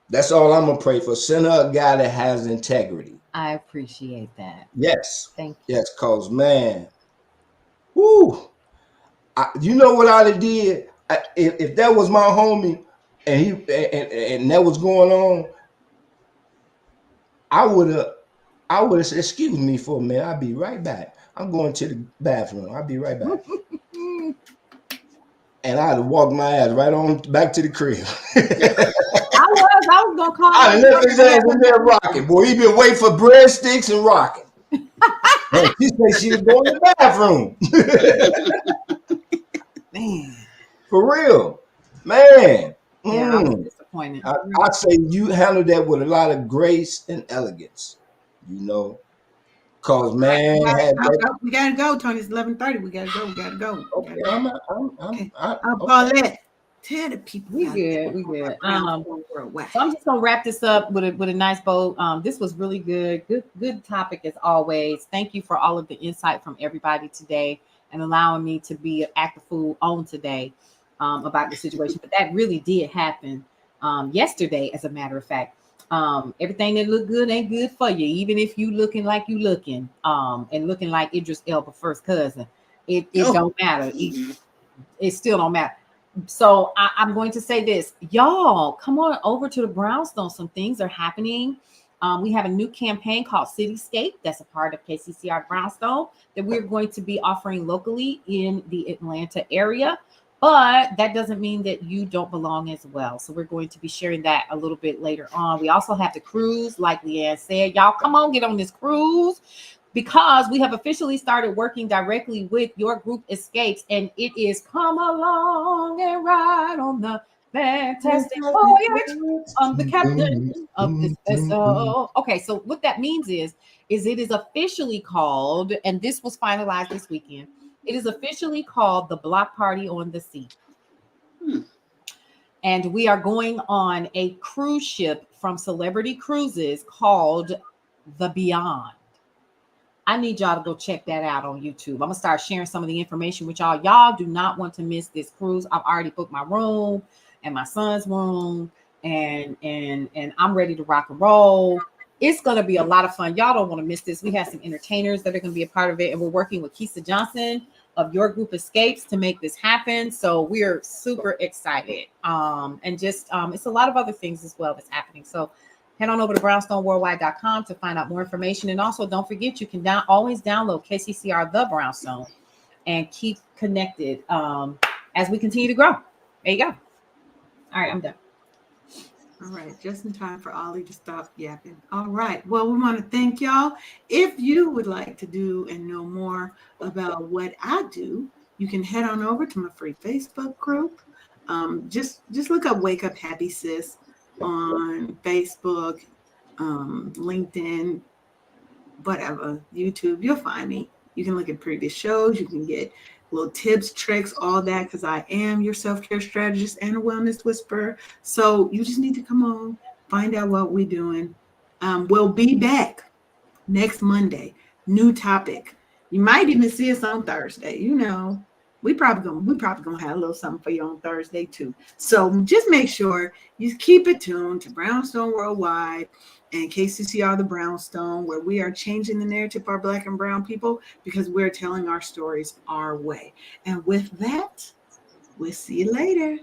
That's all I'm gonna pray for. Send her a guy that has integrity. I appreciate that. Yes. Thank you. Yes, cause man, whoo, you know what I'd have did if that was my homie and he and that was going on. I would have said, excuse me for a minute. I'll be right back. I'm going to the bathroom. I'll be right back. And I'd have walked my ass right on back to the crib. I was gonna call. I left his ass in there rocking. Boy, he been waiting for breadsticks and rocking. And she said she was going to the bathroom. Man. For real. Man. Yeah, I was disappointed. disappointed. I say you handle that with a lot of grace and elegance, you know. Cause man, we gotta go, Tony. It's 11:30. We gotta go. okay, Paulette, tell the people. We good. Worldwide. So I'm just gonna wrap this up with a nice bow. This was really good. Good topic as always. Thank you for all of the insight from everybody today and allowing me to be an active fool on today about the situation. But that really did happen yesterday, as a matter of fact. Everything that look good ain't good for you, even if you looking like you looking and looking like Idris Elba first cousin. It don't matter. It still don't matter. So I'm going to say this, y'all, come on over to the Brownstone. Some things are happening. We have a new campaign called Cityscape. That's a part of KCCR Brownstone that we're going to be offering locally in the Atlanta area. But that doesn't mean that you don't belong as well. So we're going to be sharing that a little bit later on. We also have the cruise, like Leanne said. Y'all come on, get on this cruise, because we have officially started working directly with Your Group Escapes, and it is come along and ride on the fantastic voyage of the captain of this vessel. Okay, so what that means is it is officially called, and this was finalized this weekend, it is officially called the Block Party on the Sea. And we are going on a cruise ship from Celebrity Cruises called The Beyond. I need y'all to go check that out on YouTube. I'm gonna start sharing some of the information with y'all. Y'all do not want to miss this cruise. I've already booked my room and my son's room, and I'm ready to rock and roll. It's gonna be a lot of fun. Y'all don't want to miss this. We have some entertainers that are gonna be a part of it, and we're working with Keisha Johnson of Your Group Escapes to make this happen. So we're super excited. And just it's a lot of other things as well that's happening. So head on over to brownstoneworldwide.com to find out more information. And also don't forget, you can always download KCCR The Brownstone and keep connected as we continue to grow. There you go. All right, I'm done. All right, just in time for Ollie to stop yapping. All right, well, we want to thank y'all. If you would like to do and know more about what I do, you can head on over to my free Facebook group. Just look up Wake Up Happy Sis on Facebook, LinkedIn, whatever, YouTube. You'll find me. You can look at previous shows. You can get little tips, tricks, all that, because I am your self-care strategist and a wellness whisperer. So you just need to come on, find out what we're doing. We'll be back next Monday. New topic. You might even see us on Thursday. You know, we probably gonna have a little something for you on Thursday too. So just make sure you keep it tuned to Brownstone Worldwide and KCCR The Brownstone, where we are changing the narrative for our Black and Brown people, because we're telling our stories our way. And with that, we'll see you later.